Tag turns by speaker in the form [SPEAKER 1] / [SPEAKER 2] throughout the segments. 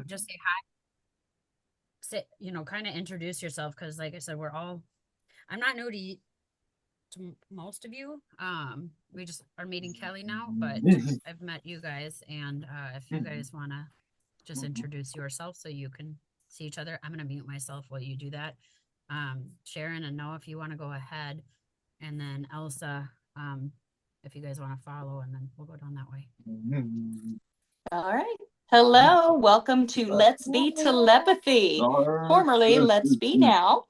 [SPEAKER 1] Just say hi, say, kind of introduce yourself because, like I said, I'm not new to most of you. We just are meeting Kelly now, but I've met you guys, and if you guys want to just introduce yourself so you can see each other, I'm going to mute myself while you do that. Sharon and Noah, if you want to go ahead, and then Elsa, if you guys want to follow, and then we'll go down that way.
[SPEAKER 2] All right. Hello, welcome to Let's Be Telepathy, formerly Let's Be Now.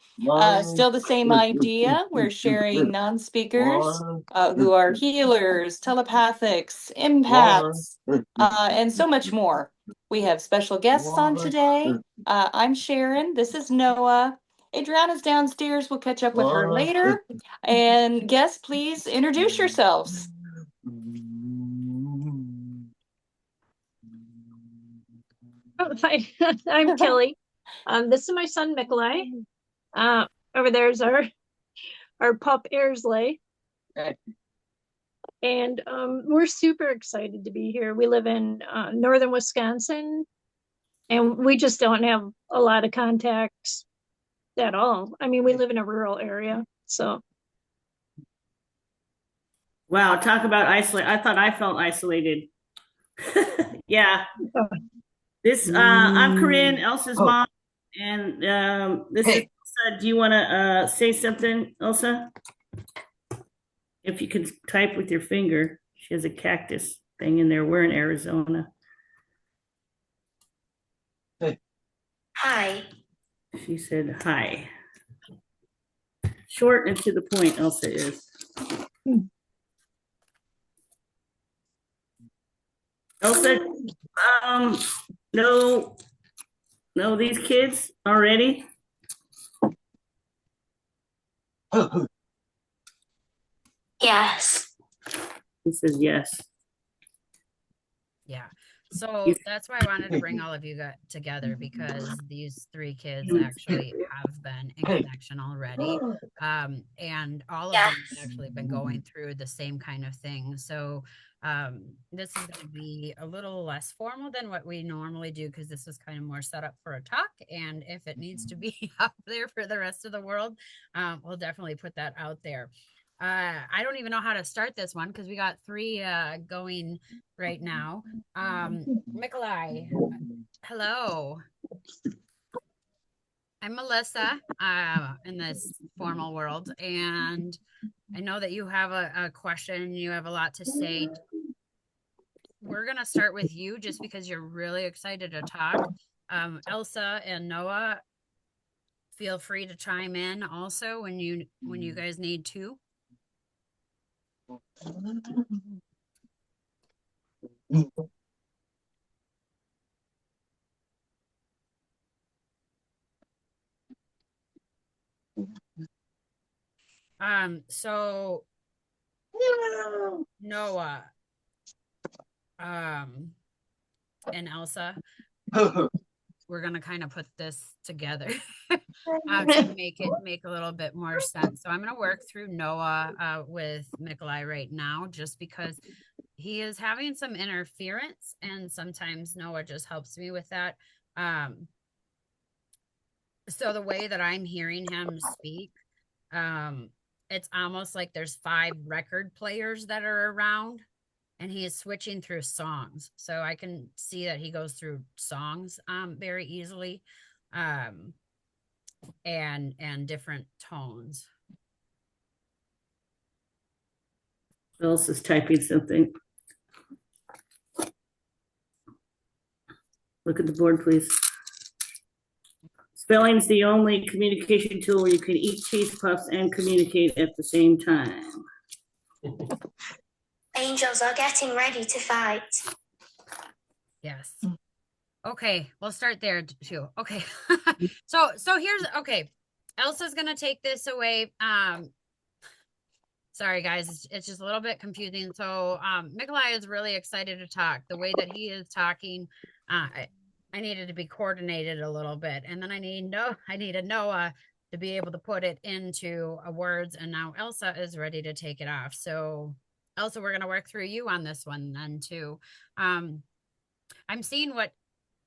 [SPEAKER 2] Still the same idea. We're sharing non-speakers who are healers, telepathics, empaths, and so much more. We have special guests on today. I'm Sharon. This is Noah. Adriana's downstairs. We'll catch up with her later. And guests, please introduce yourselves.
[SPEAKER 3] Oh, hi, I'm Kelly. This is my son Nikolai. Uh, Over there's our pup Airsley, and we're super excited to be here. We live in northern Wisconsin, and we just don't have a lot of contacts at all. I mean, we live in a rural area, so
[SPEAKER 4] Wow, talk about isolate. I thought I felt isolated. Yeah. I'm Corinne, Elsa's mom, and this is Elsa. Do you want to say something, Elsa? If you can type with your finger. She has a cactus thing in there. We're in Arizona.
[SPEAKER 5] Hi.
[SPEAKER 4] She said hi. Short and to the point, Elsa is. Elsa, no, these kids already?
[SPEAKER 5] Yes.
[SPEAKER 4] He says yes.
[SPEAKER 1] Yeah. So that's why I wanted to bring all of you together, because these three kids actually have been in connection already. And all of them have actually been going through the same kind of thing. So this is going to be a little less formal than what we normally do, because this is kind of more set up for a talk. And if it needs to be out there for the rest of the world, we'll definitely put that out there. I don't even know how to start this one because we got three going right now. Nikolai, hello. I'm Melissa in this formal world, and I know that you have a question. You have a lot to say. We're going to start with you just because you're really excited to talk. Elsa and Noah, feel free to chime in also when you guys need to. So Noah, and Elsa, we're gonna kind of put this together to make a little bit more sense. So I'm gonna work through Noah with Nikolai right now, just because he is having some interference, and sometimes Noah just helps me with that. So the way that I'm hearing him speak, it's almost like there's five record players that are around, and he is switching through songs. So I can see that he goes through songs very easily, um, and different tones.
[SPEAKER 4] Elsa's typing something. Look at the board, please. Spelling's the only communication tool where you can eat cheese puffs and communicate at the same time.
[SPEAKER 5] Angels are getting ready to fight.
[SPEAKER 1] Yes. Okay, we'll start there too. Okay. so here's okay. Elsa's gonna take this away. Sorry guys, it's just a little bit confusing. So Nikolai is really excited to talk. The way that he is talking, I needed to be coordinated a little bit, and then I needed Noah to be able to put it into words, and now Elsa is ready to take it off. So Elsa, we're gonna work through you on this one then too. I'm seeing what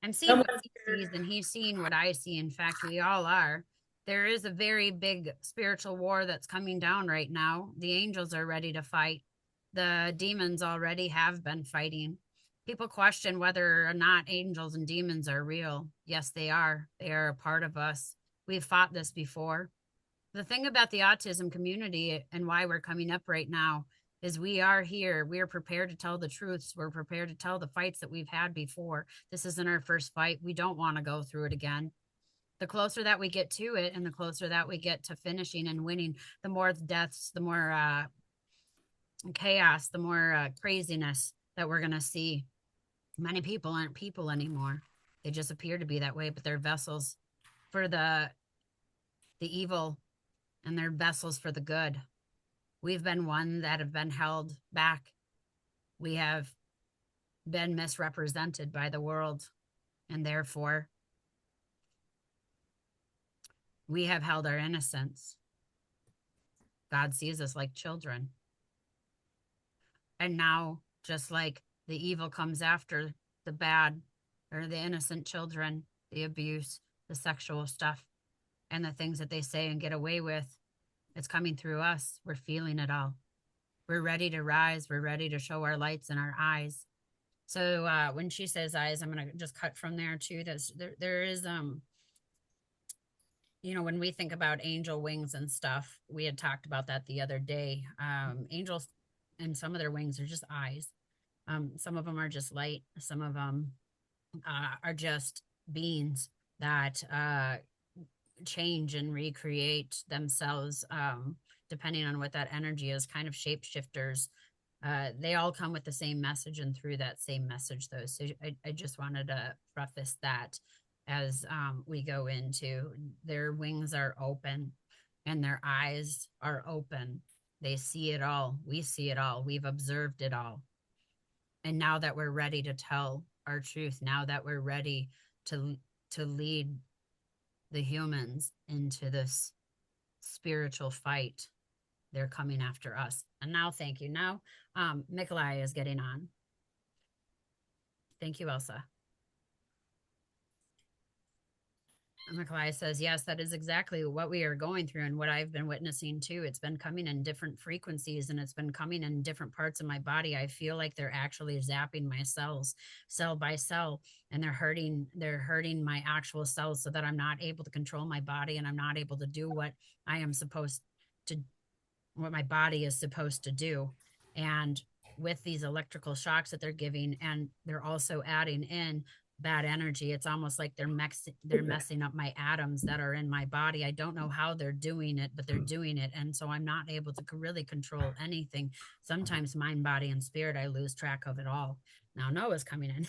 [SPEAKER 1] I'm seeing what
[SPEAKER 4] Someone's
[SPEAKER 1] he sees, and he's seeing what I see. In fact, we all are. There is a very big spiritual war that's coming down right now. The angels are ready to fight. The demons already have been fighting. People question whether or not angels and demons are real. Yes, they are. They are a part of us. We've fought this before. The thing about the autism community and why we're coming up right now is we are here. We're prepared to tell the truths. We're prepared to tell the fights that we've had before. This isn't our first fight. We don't want to go through it again. The closer that we get to it and the closer that we get to finishing and winning, the more deaths, the more chaos, the more craziness that we're going to see. Many people aren't people anymore. They just appear to be that way, but they're vessels for the evil, and they're vessels for the good. We've been one that have been held back. We have been misrepresented by the world, and therefore we have held our innocence. God sees us like children. And now, just like the evil comes after the bad or the innocent children, the abuse, the sexual stuff, and the things that they say and get away with, it's coming through us. We're feeling it all. We're ready to rise. We're ready to show our lights in our eyes. So when she says eyes, I'm going to just cut from there too. There is, when we think about angel wings and stuff, we had talked about that the other day. Angels and some of their wings are just eyes. Some of them are just light. Some of them are just beings that change and recreate themselves depending on what that energy is, kind of shapeshifters. They all come with the same message and through that same message though. So I just wanted to preface that as we go into their wings are open and their eyes are open. They see it all. We see it all. We've observed it all. And now that we're ready to tell our truth, now that we're ready to lead the humans into this spiritual fight, they're coming after us. And now, thank you. Now, Nikolai is getting on. Thank you, Elsa. Nikolai says, yes, that is exactly what we are going through and what I've been witnessing too. It's been coming in different frequencies and it's been coming in different parts of my body. I feel like they're actually zapping my cells cell by cell, and they're hurting my actual cells so that I'm not able to control my body and I'm not able to do what my body is supposed to do. And with these electrical shocks that they're giving, and they're also adding in bad energy, it's almost like they're messing up my atoms that are in my body. I don't know how they're doing it, but they're doing it. And so I'm not able to really control anything. Sometimes mind, body, and spirit, I lose track of it all. Now Noah's coming in.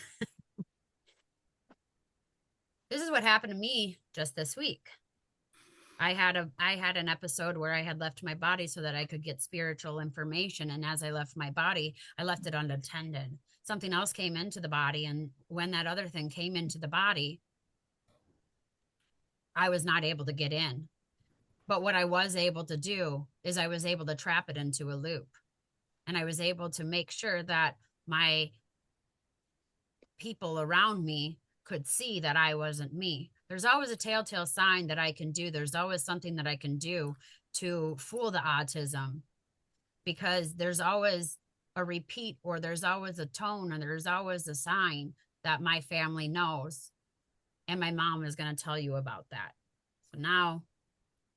[SPEAKER 1] This is what happened to me just this week. I had an episode where I had left my body so that I could get spiritual information. And as I left my body, I left it unattended. Something else came into the body. And when that other thing came into the body, I was not able to get in. But what I was able to do is I was able to trap it into a loop. And I was able to make sure that my people around me could see that I wasn't me. There's always a telltale sign that I can do. There's always something that I can do to fool the autism, because there's always a repeat, or there's always a tone, or there's always a sign that my family knows. And my mom is going to tell you about that. So now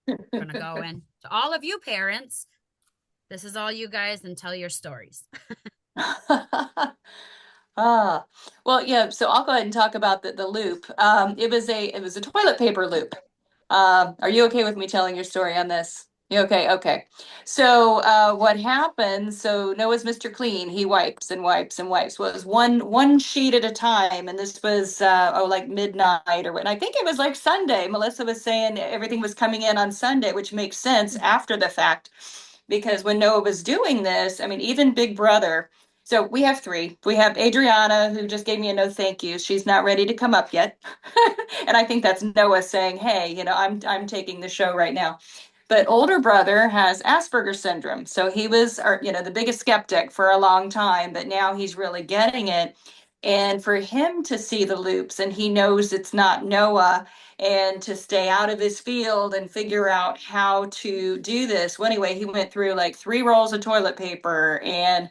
[SPEAKER 1] I'm going to go in to all of you parents. This is all you guys, and tell your stories.
[SPEAKER 2] Well, yeah, so I'll go ahead and talk about the loop. It was a toilet paper loop. Are you okay with me telling your story on this? You okay? Okay. So what happened? So Noah's Mr. Clean. He wipes and wipes and wipes. Well, it was one sheet at a time, and this was like midnight or what. And I think it was like Sunday. Melissa was saying everything was coming in on Sunday, which makes sense after the fact, because when Noah was doing this, I mean, even Big Brother. So we have three. We have Adriana, who just gave me a no thank you. She's not ready to come up yet. And I think that's Noah saying, hey, I'm taking the show right now. But older brother has Asperger's syndrome. So he was the biggest skeptic for a long time, but now he's really getting it. And for him to see the loops and he knows it's not Noah, and to stay out of his field and figure out how to do this. Well, anyway, he went through like 3 rolls of toilet paper, and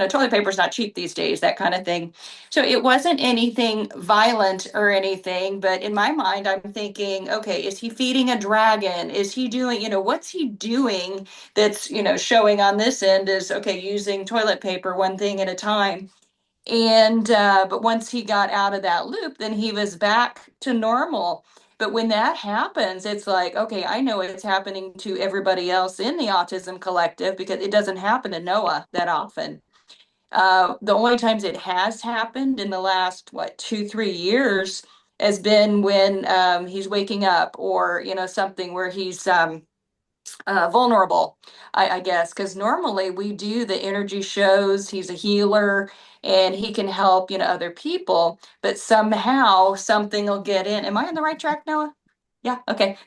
[SPEAKER 2] toilet paper's not cheap these days, that kind of thing. So it wasn't anything violent or anything, but in my mind, I'm thinking, okay, is he feeding a dragon? Is he doing, what's he doing that's, showing on this end is, okay, using toilet paper one thing at a time. And but once he got out of that loop, then he was back to normal. But when that happens, it's like, okay, I know it's happening to everybody else in the autism collective because it doesn't happen to Noah that often. The only times it has happened in the last, 2, 3 years has been when he's waking up, or, something where he's vulnerable, I guess, because normally we do the energy shows. He's a healer and he can help, other people, but somehow something will get in. Am I on the right track, Noah? Yeah, okay.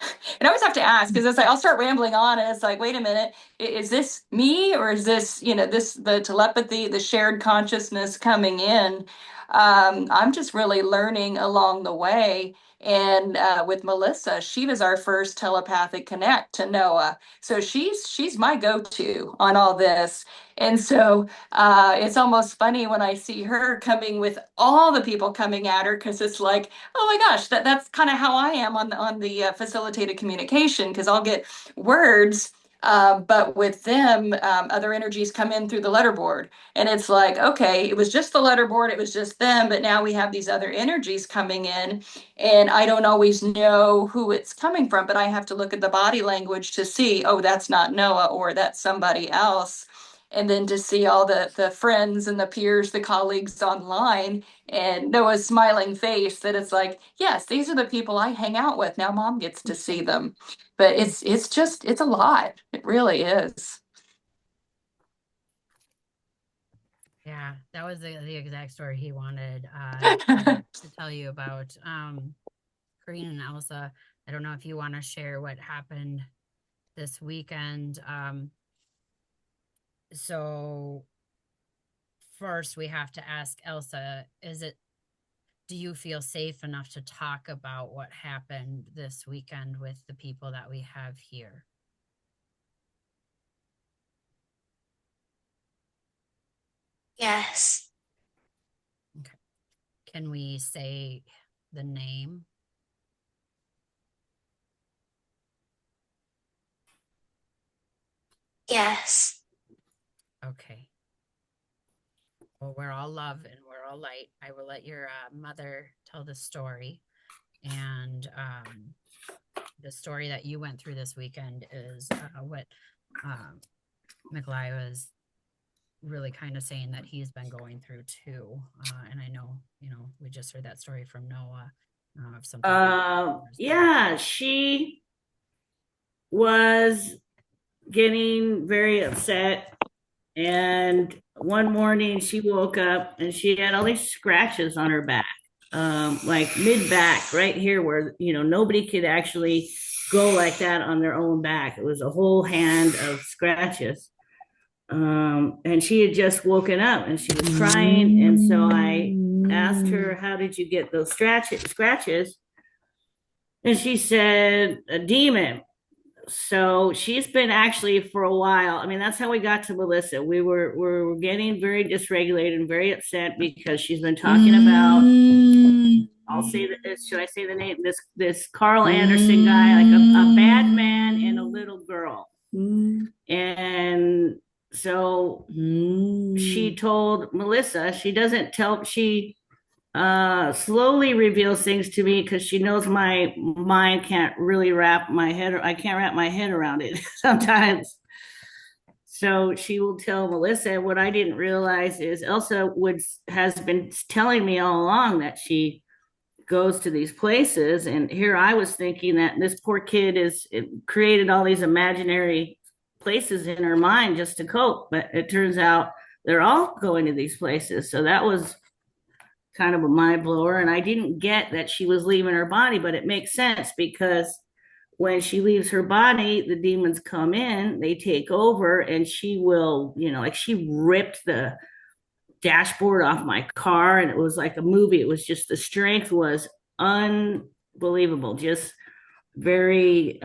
[SPEAKER 2] And I always have to ask because it's like I'll start rambling on and it's like, wait a minute, is this me, or is this, the telepathy, the shared consciousness coming in? I'm just really learning along the way. And with Melissa, she was our first telepathic connect to Noah. So she's my go-to on all this. And so it's almost funny when I see her coming with all the people coming at her, because it's like, oh my gosh, that's kind of how I am on the facilitated communication, because I'll get words. But with them, other energies come in through the letterboard. And it's like, okay, it was just the letterboard, it was just them, but now we have these other energies coming in, and I don't always know who it's coming from, but I have to look at the body language to see, oh, that's not Noah, or that's somebody else. And then to see all the friends and the peers, the colleagues online, and Noah's smiling face, that it's like, yes, these are the people I hang out with. Now mom gets to see them. But it's a lot. It really is.
[SPEAKER 1] Yeah, that was the exact story he wanted to tell you about. Corinne and Elsa, I don't know if you want to share what happened this weekend. So first we have to ask Elsa, do you feel safe enough to talk about what happened this weekend with the people that we have here?
[SPEAKER 5] Yes.
[SPEAKER 1] Okay. Can we say the name?
[SPEAKER 5] Yes.
[SPEAKER 1] Okay. Well, we're all love and we're all light. I will let your mother tell the story. And the story that you went through this weekend is what Nikolai was really kind of saying that he's been going through too. And I know, we just heard that story from Noah of something.
[SPEAKER 4] Yeah, she was getting very upset. And one morning she woke up and she had all these scratches on her back, like mid back, right here, where, nobody could actually go like that on their own back. It was a whole hand of scratches. And she had just woken up and she was crying. And so I asked her, how did you get those scratches? And she said, a demon. So she's been actually for a while. I mean, that's how we got to Melissa. We were getting very dysregulated and very upset because she's been talking about. I'll say that. Should I say the name? This Carl Anderson guy, like a bad man and a little girl. And so she told Melissa. She doesn't tell. She slowly reveals things to me because she knows my mind can't really I can't wrap my head around it sometimes. So she will tell Melissa. What I didn't realize is Elsa has been telling me all along that she goes to these places, and here I was thinking that this poor kid created all these imaginary places in her mind just to cope, but it turns out they're all going to these places. So that was kind of a mind blower. And I didn't get that she was leaving her body, but it makes sense because when she leaves her body, the demons come in, they take over, and she will, like she ripped dashboard off my car, and it was like a movie. It was just, the strength was unbelievable, just very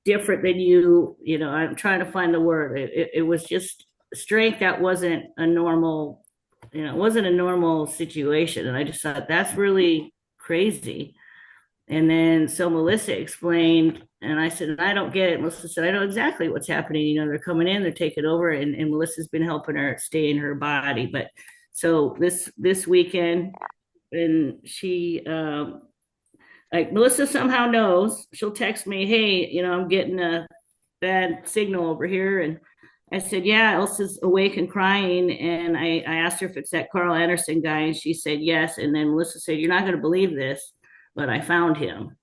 [SPEAKER 4] different than you know, I'm trying to find the word. It was just strength that wasn't a normal, it wasn't a normal situation. And I just thought that's really crazy. And then so Melissa explained, and I said, I don't get it. Melissa said, I know exactly what's happening. They're coming in, they're taking over, and Melissa's been helping her stay in her body. But so this weekend, and she like Melissa somehow knows, she'll text me, hey, I'm getting a bad signal over here. And I said, yeah, Elsa's awake and crying. And I asked her if it's that Carl Anderson guy, and she said yes. And then Melissa said, you're not going to believe this, but I found him.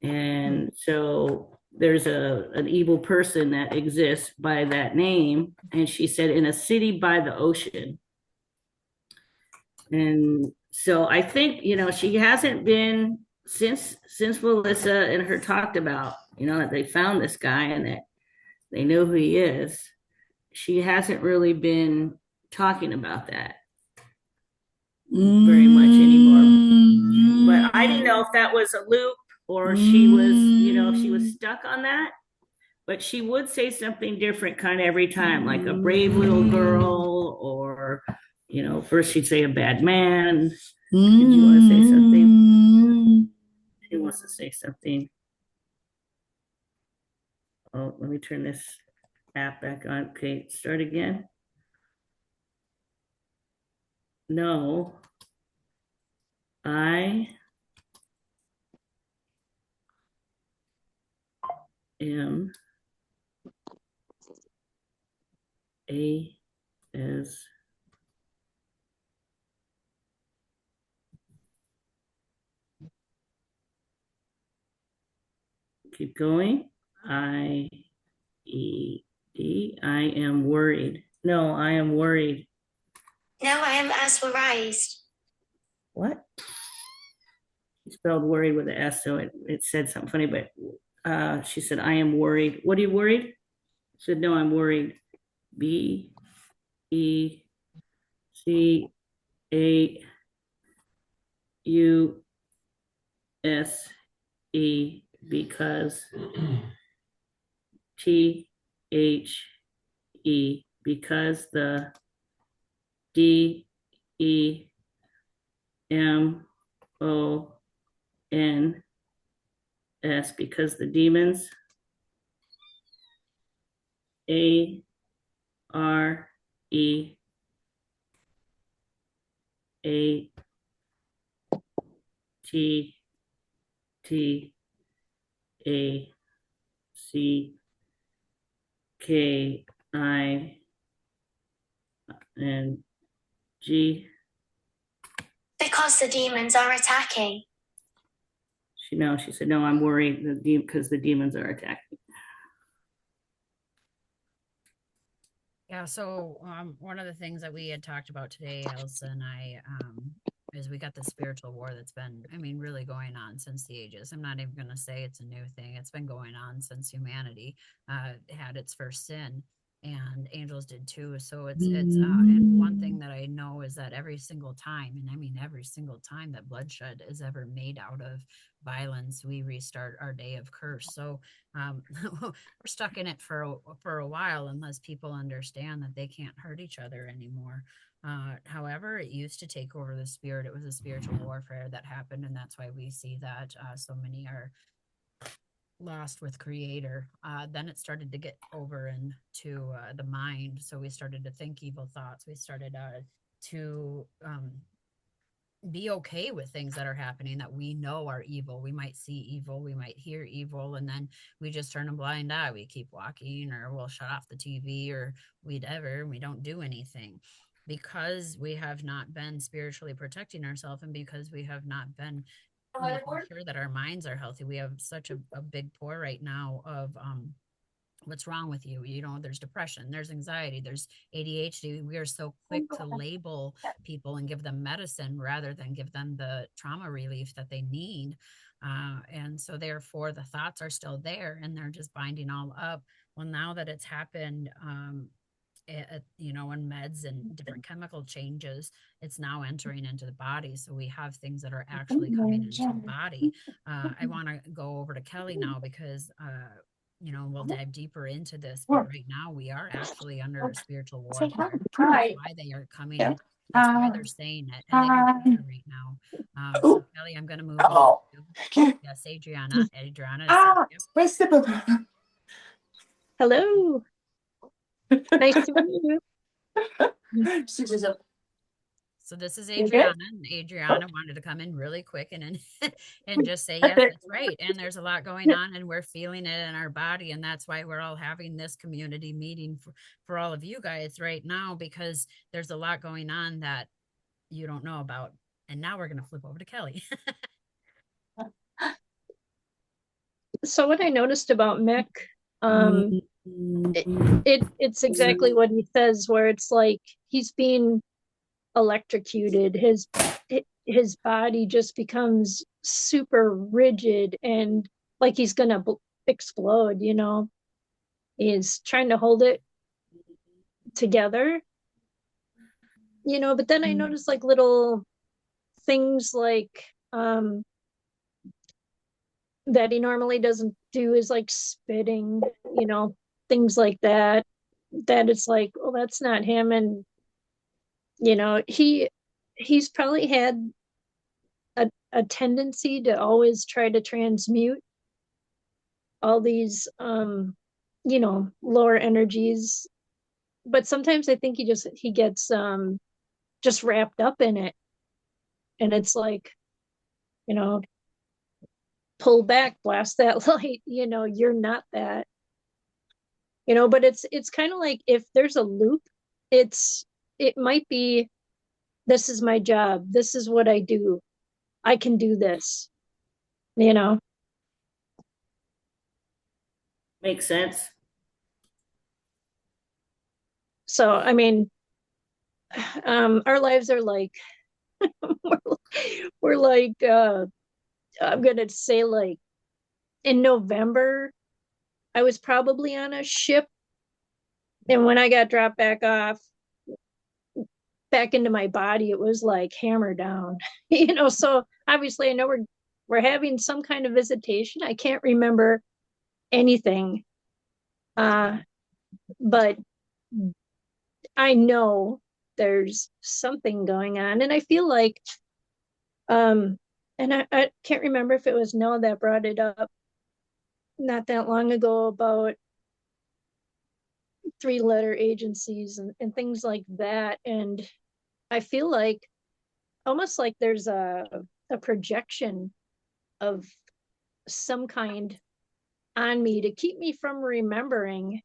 [SPEAKER 4] And so there's an evil person that exists by that name. And she said, in a city by the ocean. And so I think, she hasn't been since Melissa and her talked about, that they found this guy and that they know who he is. She hasn't really been talking about that very much anymore. But I didn't know if that was a loop or she was, if she was stuck on that. But she would say something different kind of every time, like a brave little girl, or, first she'd say a bad man. Did you want to say something? She wants to say something. Oh, let me turn this app back on. Okay, start again. No, I am as keep going. I am worried. No, I am worried.
[SPEAKER 5] No, I am as worried.
[SPEAKER 4] What? She spelled worried with an S, so it said something funny, but she said, I am worried. What are you worried? I said, no, I'm worried. BECAUSE, because THE, because the DEMONS, because the demons. AREATTACKING.
[SPEAKER 5] Because the demons are attacking.
[SPEAKER 4] She said, no, I'm worried because the demons are attacking.
[SPEAKER 1] Yeah, so one of the things that we had talked about today, Elsa and I, is we got the spiritual war that's been, really going on since the ages. I'm not even going to say it's a new thing. It's been going on since humanity had its first sin, and angels did too. So it's and one thing that I know is that every single time, and every single time that bloodshed is ever made out of violence, we restart our day of curse. So we're stuck in it for a while unless people understand that they can't hurt each other anymore. However, it used to take over the spirit. It was a spiritual warfare that happened, and that's why we see that so many are lost with creator. Then it started to get over into the mind, so we started to think evil thoughts. We started to be okay with things that are happening that we know are evil. We might see evil, we might hear evil, and then we just turn a blind eye. We keep walking, or we'll shut off the TV, or we don't do anything, because we have not been spiritually protecting ourselves, and because we have not been making sure that our minds are healthy. We have such a big pour right now of what's wrong with you. There's depression, there's anxiety, there's ADHD. We are so quick to label people and give them medicine rather than give them the trauma relief that they need. And so therefore the thoughts are still there and they're just binding all up. Well, now that it's happened, you know, when meds and different chemical changes, it's now entering into the body. So we have things that are actually coming into the body. I want to go over to Kelly now because, you know, we'll dive deeper into this. But right now we are actually under spiritual warfare. That's why they are coming. That's why they're saying it. And they are here right now. So Kelly, I'm going to move over to you. Yes, Adriana. Adriana is
[SPEAKER 3] Hello. Nice to meet you.
[SPEAKER 1] So this is Adriana, and Adriana wanted to come in really quick and and just say, yes, that's right. And there's a lot going on, and we're feeling it in our body, and that's why we're all having this community meeting for all of you guys right now, because there's a lot going on that you don't know about. And now we're going to flip over to Kelly.
[SPEAKER 3] So what I noticed about Mick, it's exactly what he says, where it's like he's being electrocuted. His body just becomes super rigid and like he's gonna explode, you know. He's trying to hold it together, you know, but then I noticed like little things like that he normally doesn't do, is like spitting, you know, things like that, that it's like, well, that's not him. And you know, he's probably had a tendency to always try to transmute all these you know, lower energies, but sometimes I think he gets just wrapped up in it, and it's like, you know, pull back, blast that light, you know, you're not that, you know. But it's kind of like, if there's a loop, it might be, this is my job, this is what I do, I can do this, you know.
[SPEAKER 4] Makes sense.
[SPEAKER 3] So I mean, our lives are like we're like I'm gonna say, like, in November I was probably on a ship, and when I got dropped back off back into my body, it was like hammer down. You know, so obviously I know we're having some kind of visitation. I can't remember anything, but I know there's something going on, and I feel like and I can't remember if it was Noah that brought it up not that long ago about 3-letter agencies and things like that. And I feel like almost like there's a projection of some kind on me to keep me from remembering,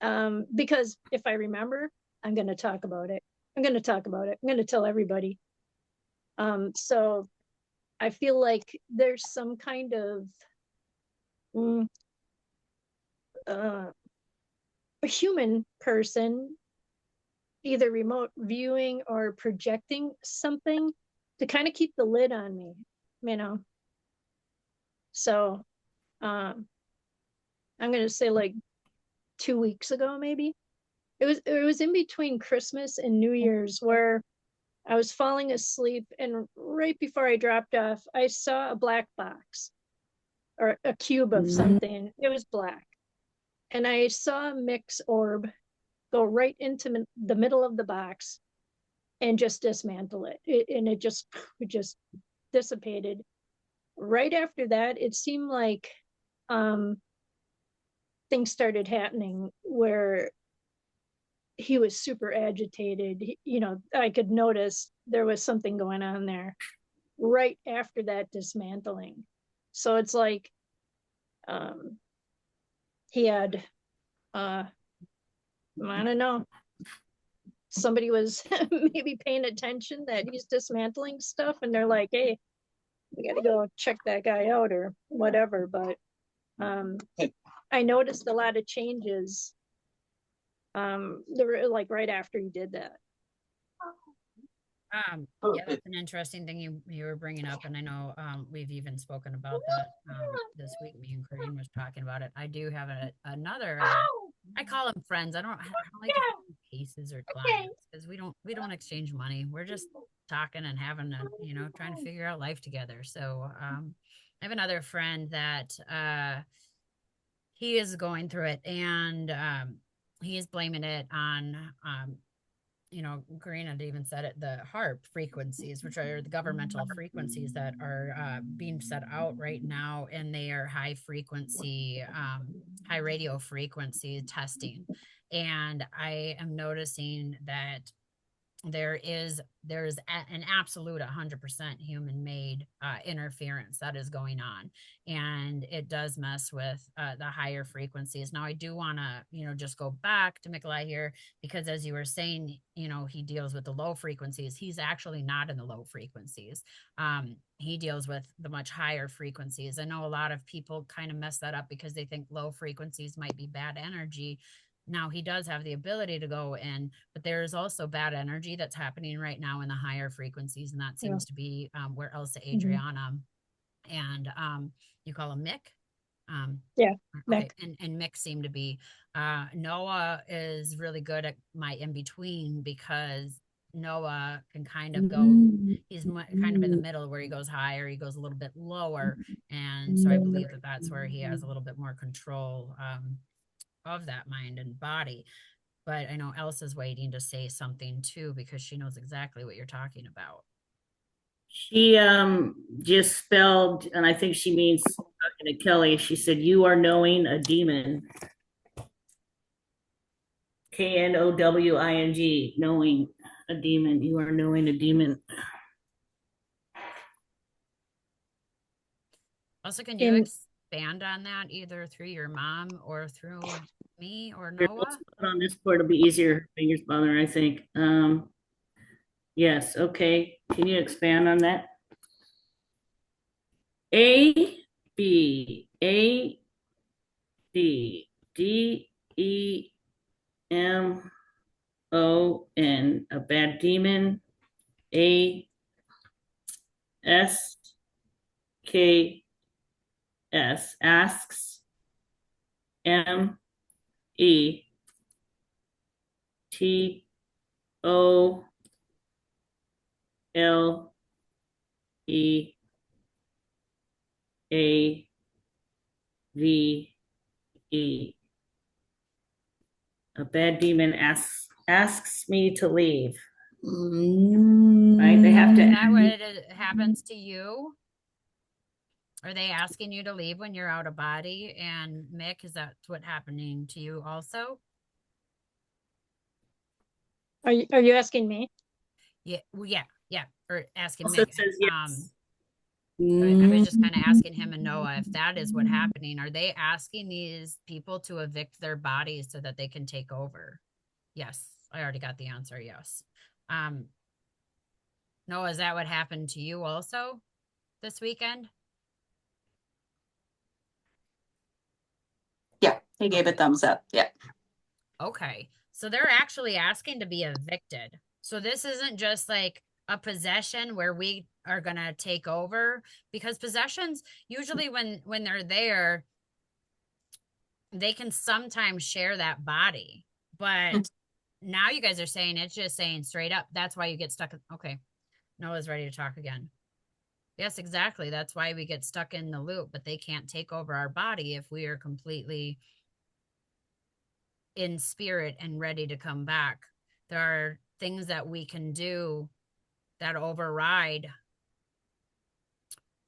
[SPEAKER 3] because if I remember, I'm going to talk about it. I'm going to talk about it. I'm going to tell everybody. So I feel like there's some kind of a human person either remote viewing or projecting something to kind of keep the lid on me, you know. So I'm gonna say like 2 weeks ago, maybe. It was in between Christmas and New Year's, where I was falling asleep, and right before I dropped off, I saw a black box or a cube of something. It was black. And I saw Mick's orb go right into the middle of the box and just dismantle and it just dissipated. Right after that, it seemed like things started happening where he was super agitated. You know, I could notice there was something going on there right after that dismantling. So it's like he had I don't know, somebody was maybe paying attention that he's dismantling stuff, and they're like, hey, we got to go check that guy out or whatever. But I noticed a lot of changes there were like right after he did that.
[SPEAKER 1] Yeah, that's an interesting thing you were bringing up, and I know we've even spoken about that this week. Me and Corinne was talking about it. I do have another I call them friends. I don't like to call them cases or clients because we don't exchange money. We're just talking and having a, trying to figure out life together. So I have another friend that he is going through it, and he is blaming it on Karina even said it, the HARP frequencies, which are the governmental frequencies that are being set out right now, and they are high frequency, high radio frequency testing. And I am noticing that there's an absolute 100% human made interference that is going on, and it does mess with the higher frequencies. Now I do want to just go back to Mikolai here, because as you were saying, he deals with the low frequencies. He's actually not in the low frequencies. He deals with the much higher frequencies. I know a lot of people kind of mess that up because they think low frequencies might be bad energy. Now he does have the ability to go in, but there's also bad energy that's happening right now in the higher frequencies, and that seems to be where Elsa Adriana and you call him Mick.
[SPEAKER 3] Yeah,
[SPEAKER 1] okay,
[SPEAKER 3] Mick.
[SPEAKER 1] and Mick seem to be. Noah is really good at my in between, because Noah can kind of go. He's kind of in the middle where he goes higher, he goes a little bit lower, and so I believe that that's where he has a little bit more control of that mind and body. But I know Elsa's waiting to say something too, because she knows exactly what you're talking about.
[SPEAKER 4] She just spelled, and I think she means talking to Kelly. She said, "You are knowing a demon." KNOWING, knowing a demon. You are knowing a demon.
[SPEAKER 1] Also, can you expand on that either through your mom or through me or Noah?
[SPEAKER 4] On this part, it'll be easier. Fingers bother, I think. Yes, okay. Can you expand on that? A B A D D E M O N, a bad demon. A S K S, asks. M E T O L E A V E. A bad demon asks me to leave. Right? They have to.
[SPEAKER 1] Is that what it happens to you? Are they asking you to leave when you're out of body? And Mick, is that what's happening to you also?
[SPEAKER 3] Are you asking me?
[SPEAKER 1] Yeah, well, yeah. Or asking
[SPEAKER 4] Also
[SPEAKER 1] Mick.
[SPEAKER 4] says yes.
[SPEAKER 1] I was just kind of asking him and Noah if that is what happening. Are they asking these people to evict their bodies so that they can take over? Yes, I already got the answer. Yes. Noah, is that what happened to you also this weekend?
[SPEAKER 2] Yeah, he gave a thumbs up. Yeah.
[SPEAKER 1] Okay. So they're actually asking to be evicted. So this isn't just like a possession where we are going to take over, because possessions usually when they're there, they can sometimes share that body. But now you guys are saying it's just saying straight up. That's why you get stuck. Okay. Noah's ready to talk again. Yes, exactly. That's why we get stuck in the loop, but they can't take over our body if we are completely in spirit and ready to come back. There are things that we can do that override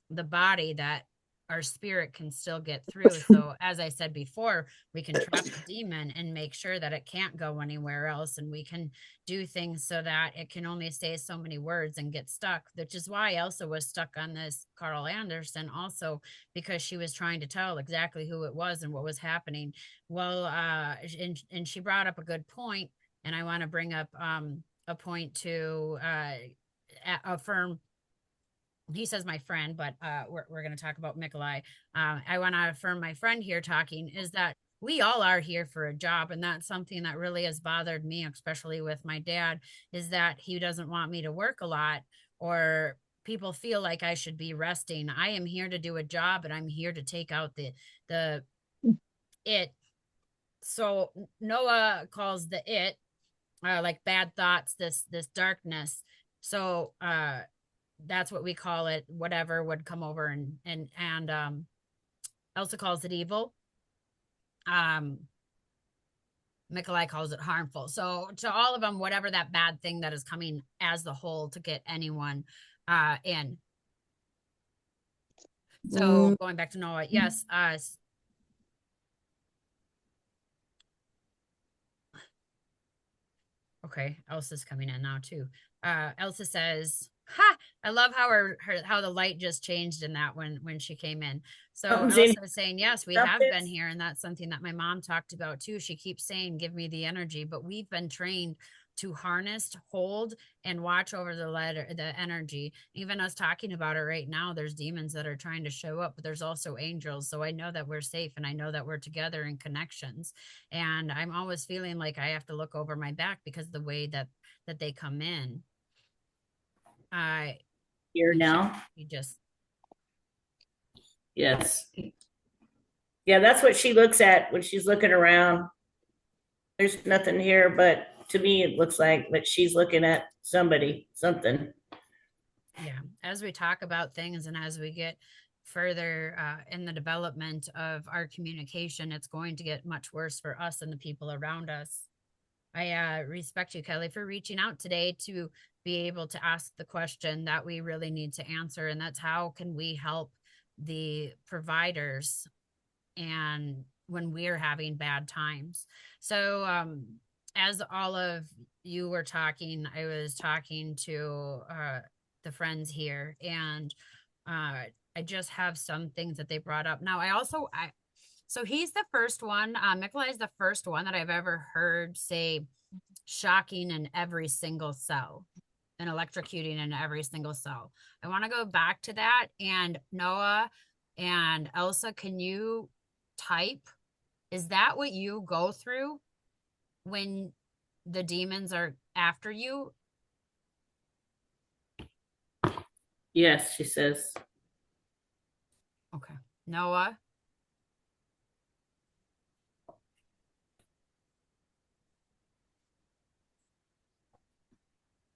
[SPEAKER 1] the body that our spirit can still get through. So as I said before, we can trap the demon and make sure that it can't go anywhere else, and we can do things so that it can only say so many words and get stuck, which is why Elsa was stuck on this Carl Anderson also, because she was trying to tell exactly who it was and what was happening. Well, and she brought up a good point, and I want to bring up a point to affirm. He says my friend, but we're going to talk about Mikolai. I want to affirm my friend here talking is that we all are here for a job. And that's something that really has bothered me, especially with my dad, is that he doesn't want me to work a lot, or people feel like I should be resting. I am here to do a job, and I'm here to take out the it So Noah calls the it like bad thoughts, this darkness. So that's what we call it, whatever would come over, and Elsa calls it evil. Nikolai calls it harmful. So to all of them, whatever that bad thing that is coming as the whole to get anyone in. So going back to Noah, yes, okay, Elsa's coming in now too. Elsa says, "Ha! I love how how the light just changed in that when she came in." So Elsa is saying, "Yes, we have been here, and that's something that my mom talked about too. She keeps saying, 'Give me the energy,' but we've been trained to harness, hold, and watch over the energy. Even us talking about it right now, there's demons that are trying to show up, but there's also angels. So I know that we're safe, and I know that we're together in connections. And I'm always feeling like I have to look over my back because the way that they come in.
[SPEAKER 4] Here now.
[SPEAKER 1] You just
[SPEAKER 4] Yes. Yeah, that's what she looks at when she's looking around. There's nothing here, but to me it looks like that she's looking at somebody, something.
[SPEAKER 1] Yeah, as we talk about things and as we get further in the development of our communication, it's going to get much worse for us and the people around us. I respect you, Kelly, for reaching out today to be able to ask the question that we really need to answer, and that's how can we help the providers and when we're having bad times. So as all of you were talking, I was talking to the friends here, and I just have some things that they brought up. Now so he's the first one, Nikolai is the first one that I've ever heard say shocking in every single cell and electrocuting in every single cell. I want to go back to that. And Noah and Elsa, can you type? Is that what you go through when the demons are after you?
[SPEAKER 4] Yes, she says.
[SPEAKER 1] Okay. Noah?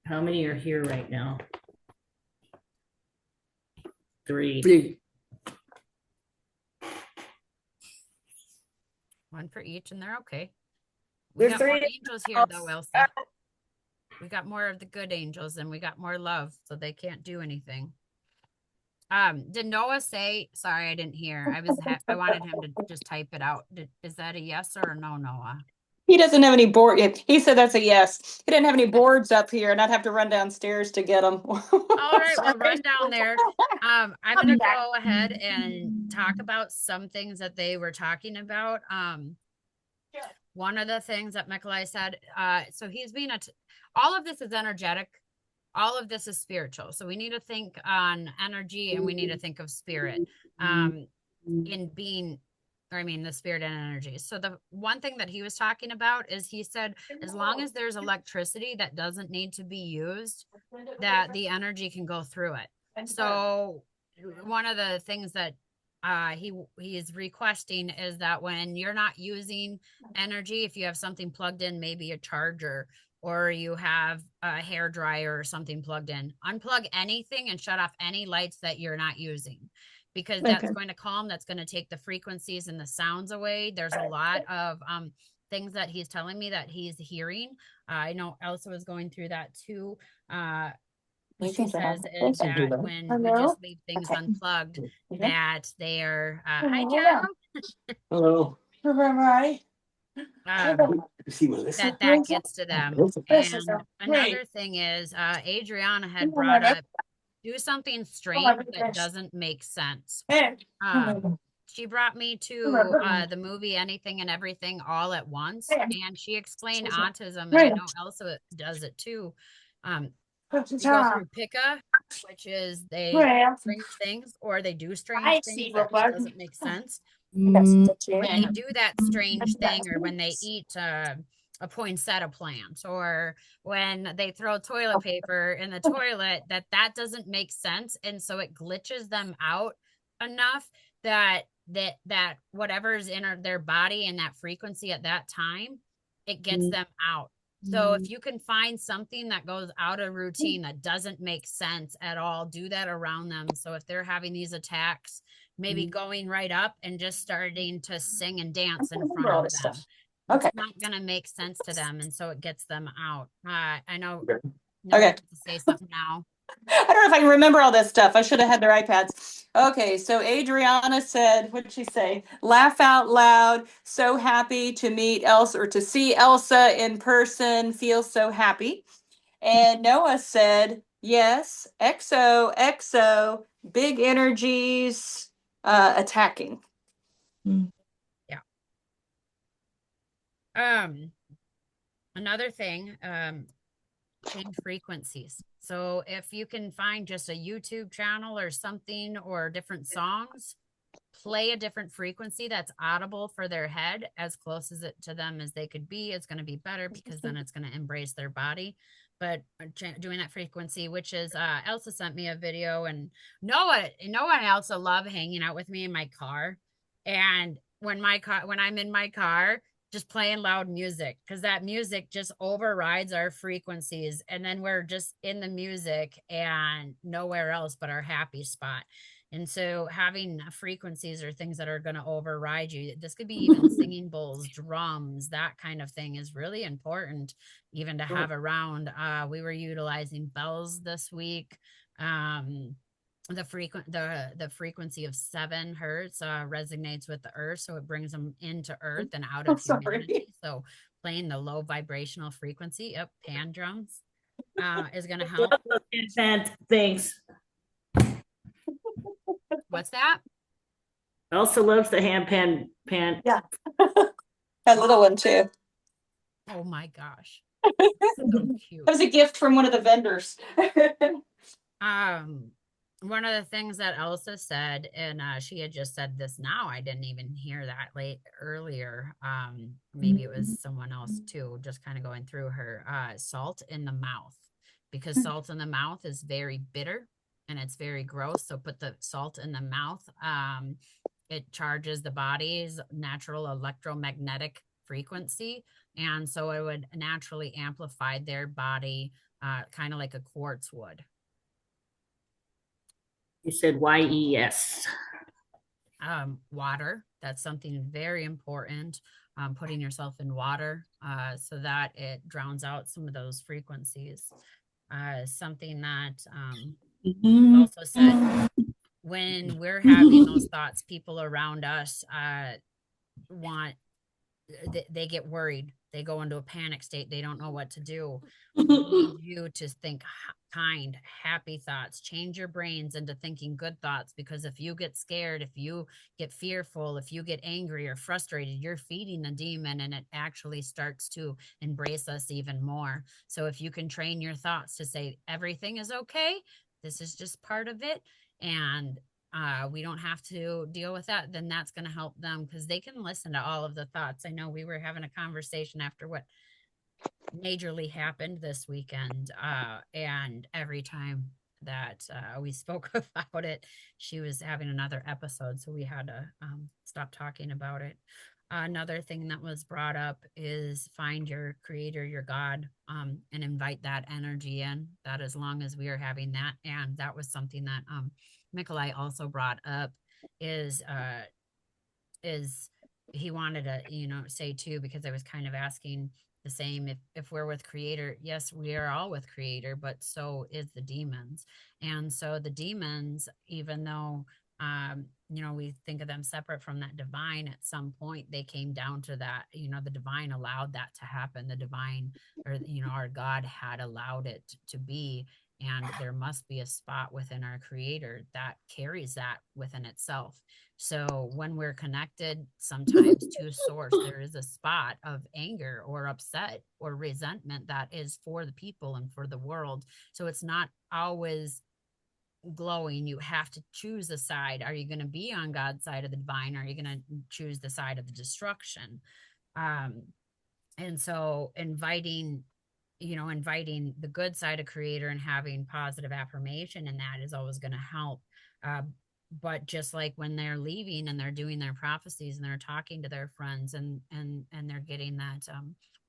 [SPEAKER 4] How many are here right now? 3.
[SPEAKER 1] One for each, and they're okay. We
[SPEAKER 4] There's
[SPEAKER 1] got more
[SPEAKER 4] 3
[SPEAKER 1] angels here, though, Elsa. We got more of the good angels, and we got more love, so they can't do anything. Did Noah say? Sorry, I didn't hear. I wanted him to just type it out. Is that a yes or a no, Noah?
[SPEAKER 2] He doesn't have any board. He said that's a yes. He didn't have any boards up here, and I'd have to run downstairs to get them.
[SPEAKER 1] All right, well, run down there. I'm going to go ahead and talk about some things that they were talking about. One of the things that Nikolai said, so he's being all of this is energetic. All of this is spiritual. So we need to think on energy and we need to think of spirit in being, or I mean, the spirit and energy. So the one thing that he was talking about is he said, as long as there's electricity that doesn't need to be used, that the energy can go through it. So one of the things that he is requesting is that when you're not using energy, if you have something plugged in, maybe a charger, or you have a hair dryer or something plugged in, unplug anything and shut off any lights that you're not using, because that's going to calm, that's going to take the frequencies and the sounds away. There's a lot of things that he's telling me that he's hearing. I know Elsa was going through that too. What she says is that when we just leave things unplugged, that they are, hi, Joe.
[SPEAKER 6] Hello.
[SPEAKER 1] That gets to them. And another thing is, Adriana had brought up, do something strange that doesn't make sense. She brought me to the movie Anything and Everything All at Once, and she explained autism, and I know Elsa does it too. You go through pica, which is they strange things, or they do strange things that doesn't make sense. When they do that strange thing, or when they eat a poinsettia plant, or when they throw toilet paper in the toilet, that doesn't make sense, and so it glitches them out enough that that whatever's in their body and that frequency at that time, it gets them out. So if you can find something that goes out of routine that doesn't make sense at all, do that around them. So if they're having these attacks, maybe going right up and just starting to sing and dance in front
[SPEAKER 2] all
[SPEAKER 1] of
[SPEAKER 2] this
[SPEAKER 1] them.
[SPEAKER 2] stuff. Okay.
[SPEAKER 1] It's not going to make sense to them, and so it gets them out. I know.
[SPEAKER 2] Okay.
[SPEAKER 1] To say something now.
[SPEAKER 2] I don't know if I can remember all this stuff. I should have had their iPads. Okay, so Adriana said, what did she say? Laugh out loud. So happy to meet Elsa or to see Elsa in person. Feel so happy. And Noah said, yes, XO, big energies attacking.
[SPEAKER 1] Yeah. Another thing, change frequencies. So if you can find just a YouTube channel or something or different songs, play a different frequency that's audible for their head as close as it to them as they could be. It's going to be better because then it's going to embrace their body. But doing that frequency, which is Elsa sent me a video, and Noah and Elsa love hanging out with me in my car. And when I'm in my car, just playing loud music, because that music just overrides our frequencies, and then we're just in the music and nowhere else but our happy spot. And so having frequencies or things that are going to override you, this could be even singing bowls, drums, that kind of thing is really important even to have around. We were utilizing bells this week. The frequency of 7 hertz resonates with the earth, so it brings them into earth and out of humanity. So playing the low vibrational frequency, pan drums, is going to help.
[SPEAKER 4] Thanks.
[SPEAKER 1] What's that?
[SPEAKER 4] Elsa loves the hand pan.
[SPEAKER 2] Yeah. That little one too.
[SPEAKER 1] Oh my gosh. So cute.
[SPEAKER 2] That was a gift from one of the vendors.
[SPEAKER 1] One of the things that Elsa said, and she had just said this now, I didn't even hear that earlier. Maybe it was someone else too, just kind of going through her, salt in the mouth, because salt in the mouth is very bitter and it's very gross. So put the salt in the mouth. It charges the body's natural electromagnetic frequency. And so it would naturally amplify their body, kind of like a quartz would.
[SPEAKER 4] You said YES.
[SPEAKER 1] Water. That's something very important. Putting yourself in water, so that it drowns out some of those frequencies. Something that also said, when we're having those thoughts, people around us they get worried. They go into a panic state. They don't know what to do. We need you to think kind, happy thoughts. Change your brains into thinking good thoughts, because if you get scared, if you get fearful, if you get angry or frustrated, you're feeding the demon, and it actually starts to embrace us even more. So if you can train your thoughts to say everything is okay, this is just part of it, and we don't have to deal with that, then that's going to help them, because they can listen to all of the thoughts. I know we were having a conversation after what majorly happened this weekend, and every time that we spoke about it, she was having another episode, so we had to stop talking about it. Another thing that was brought up is find your creator, your God, and invite that energy in. That as long as we are having that, and that was something that Nikolai also brought up, is he wanted to say too, because I was kind of asking the same, if we're with creator. Yes, we are all with creator, but so is the demons. And so the demons, even though we think of them separate from that divine, at some point they came down to that. The divine allowed that to happen. The divine, or our God had allowed it to be. And there must be a spot within our creator that carries that within itself. So when we're connected sometimes to source, there is a spot of anger or upset or resentment that is for the people and for the world. So it's not always glowing. You have to choose a side. Are you going to be on God's side of the divine? Or are you going to choose the side of the destruction? And so inviting the good side of creator and having positive affirmation, and that is always going to help. but just like when they're leaving and they're doing their prophecies and they're talking to their friends and they're getting that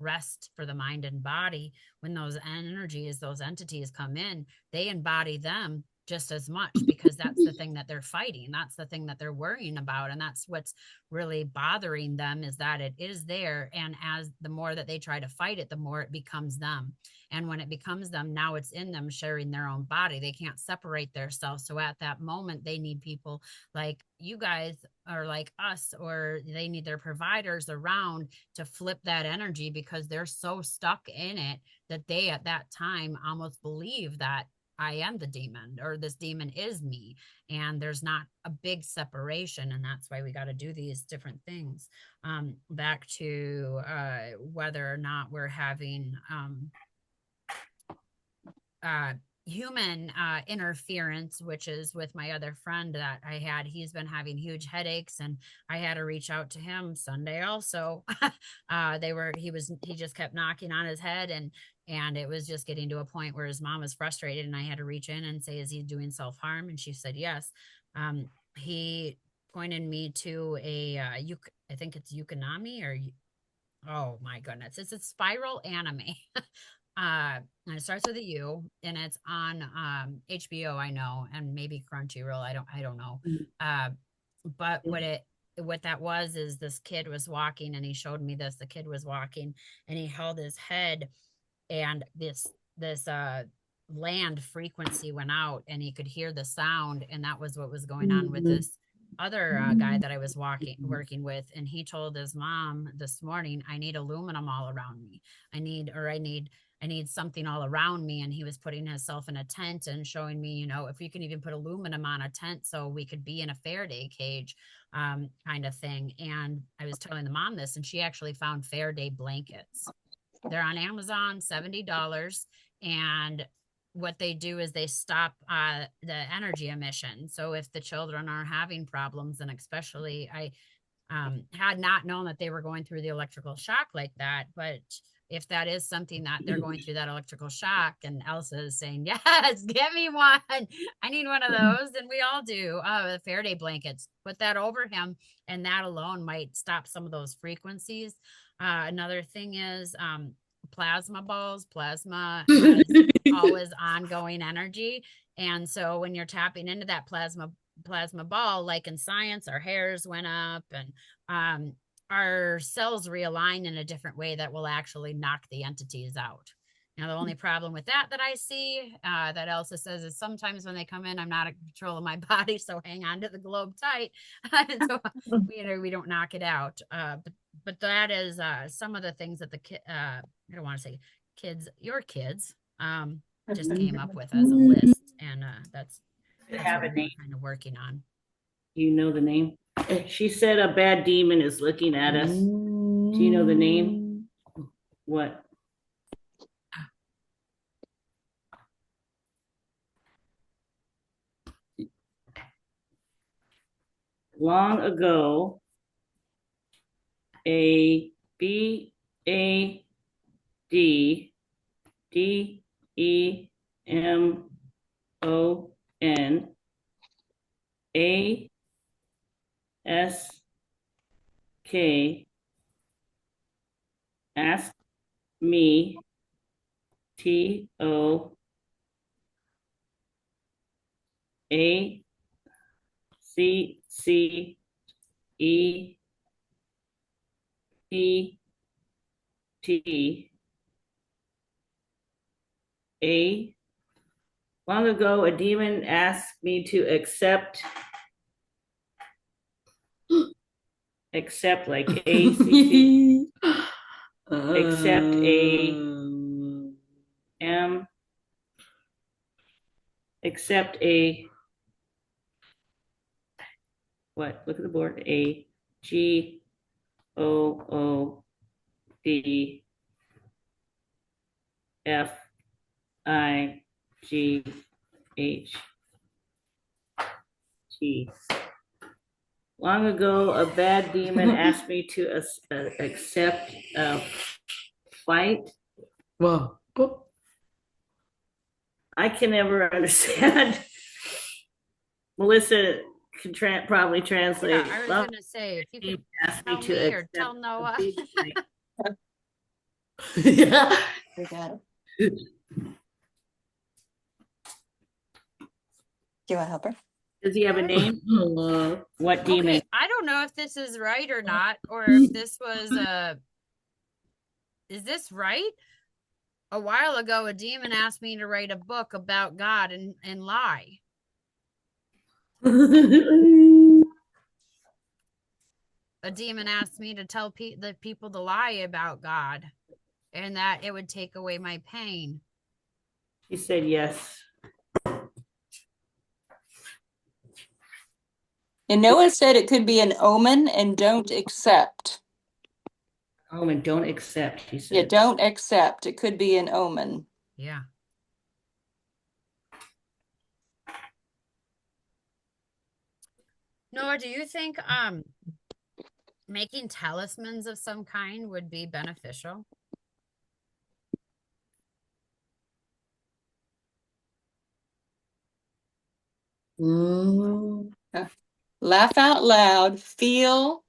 [SPEAKER 1] rest for the mind and body, when those energies, those entities come in, they embody them just as much, because that's the thing that they're fighting. That's the thing that they're worrying about. And that's what's really bothering them, is that it is there. And as the more that they try to fight it, the more it becomes them. And when it becomes them, now it's in them, sharing their own body. They can't separate themselves. So at that moment, they need people like you guys, or like us, or they need their providers around to flip that energy, because they're so stuck in it that they at that time almost believe that I am the demon, or this demon is me. And there's not a big separation. And that's why we got to do these different things. Back to whether or not we're having human interference, which is with my other friend that I had. He's been having huge headaches, and I had to reach out to him Sunday also. He just kept knocking on his head, and it was just getting to a point where his mom was frustrated, and I had to reach in and say, is he doing self-harm? And she said yes. He pointed me to I think it's Yukonami, or oh my goodness, it's a spiral anime. And it starts with a U, and it's on HBO, I know, and maybe Crunchyroll. I don't know. But what that was is this kid was walking, and he showed me this. The kid was walking, and he held his head, and this land frequency went out, and he could hear the sound, and that was what was going on with this other guy that I was working with. And he told his mom this morning, I need aluminum all around me. I need something all around me. And he was putting himself in a tent and showing me, if you can even put aluminum on a tent so we could be in a Faraday cage kind of thing. And I was telling the mom this, and she actually found Faraday blankets. They're on Amazon, $70. And what they do is they stop the energy emission. So if the children are having problems, and especially I had not known that they were going through the electrical shock like that, but if that is something that they're going through, that electrical shock, and Elsa is saying, yes, give me one. I need one of those. And we all do. The Faraday blankets, put that over him. And that alone might stop some of those frequencies. Another thing is plasma balls. Plasma has always ongoing energy. And so when you're tapping into that plasma ball, like in science, our hairs went up, and our cells realign in a different way that will actually knock the entities out. Now, the only problem with that I see, that Elsa says, is sometimes when they come in, I'm not in control of my body, so hang on to the globe tight. So, we don't knock it out. But that is some of the things that I don't want to say kids, your kids, just came up with as a list. And that's
[SPEAKER 4] Have a name.
[SPEAKER 1] kind of working on.
[SPEAKER 4] You know the name? She said a bad demon is looking at us. Do you know the name? What? Long ago, a BAD DEMON ASK asked me TOACCET. Long ago, a demon asked me to accept like ACT, accept accept what? Look at the board. AGOODFIGHT. Long ago, a bad demon asked me to accept a fight.
[SPEAKER 6] Whoa.
[SPEAKER 4] I can never understand. Melissa, can probably translate.
[SPEAKER 1] Yeah, I was
[SPEAKER 4] Love
[SPEAKER 1] gonna say if you could
[SPEAKER 4] asked me
[SPEAKER 1] tell
[SPEAKER 4] to
[SPEAKER 1] me or
[SPEAKER 4] accept
[SPEAKER 1] tell
[SPEAKER 4] the
[SPEAKER 1] Noah.
[SPEAKER 4] baby. Yeah.
[SPEAKER 2] We got it. Do you want to help her?
[SPEAKER 4] Does he have a name? What demon?
[SPEAKER 1] Okay, I don't know if this is right or not, or if this was is this right? A while ago, a demon asked me to write a book about God and lie. A demon asked me to tell the people to lie about God and that it would take away my pain.
[SPEAKER 4] She said yes.
[SPEAKER 2] And Noah said it could be an omen and don't accept.
[SPEAKER 4] Oh, and don't accept, he said.
[SPEAKER 2] Yeah, don't accept. It could be an omen.
[SPEAKER 1] Yeah. Noah, do you think making talismans of some kind would be beneficial?
[SPEAKER 4] Mm.
[SPEAKER 2] Laugh out loud. Feel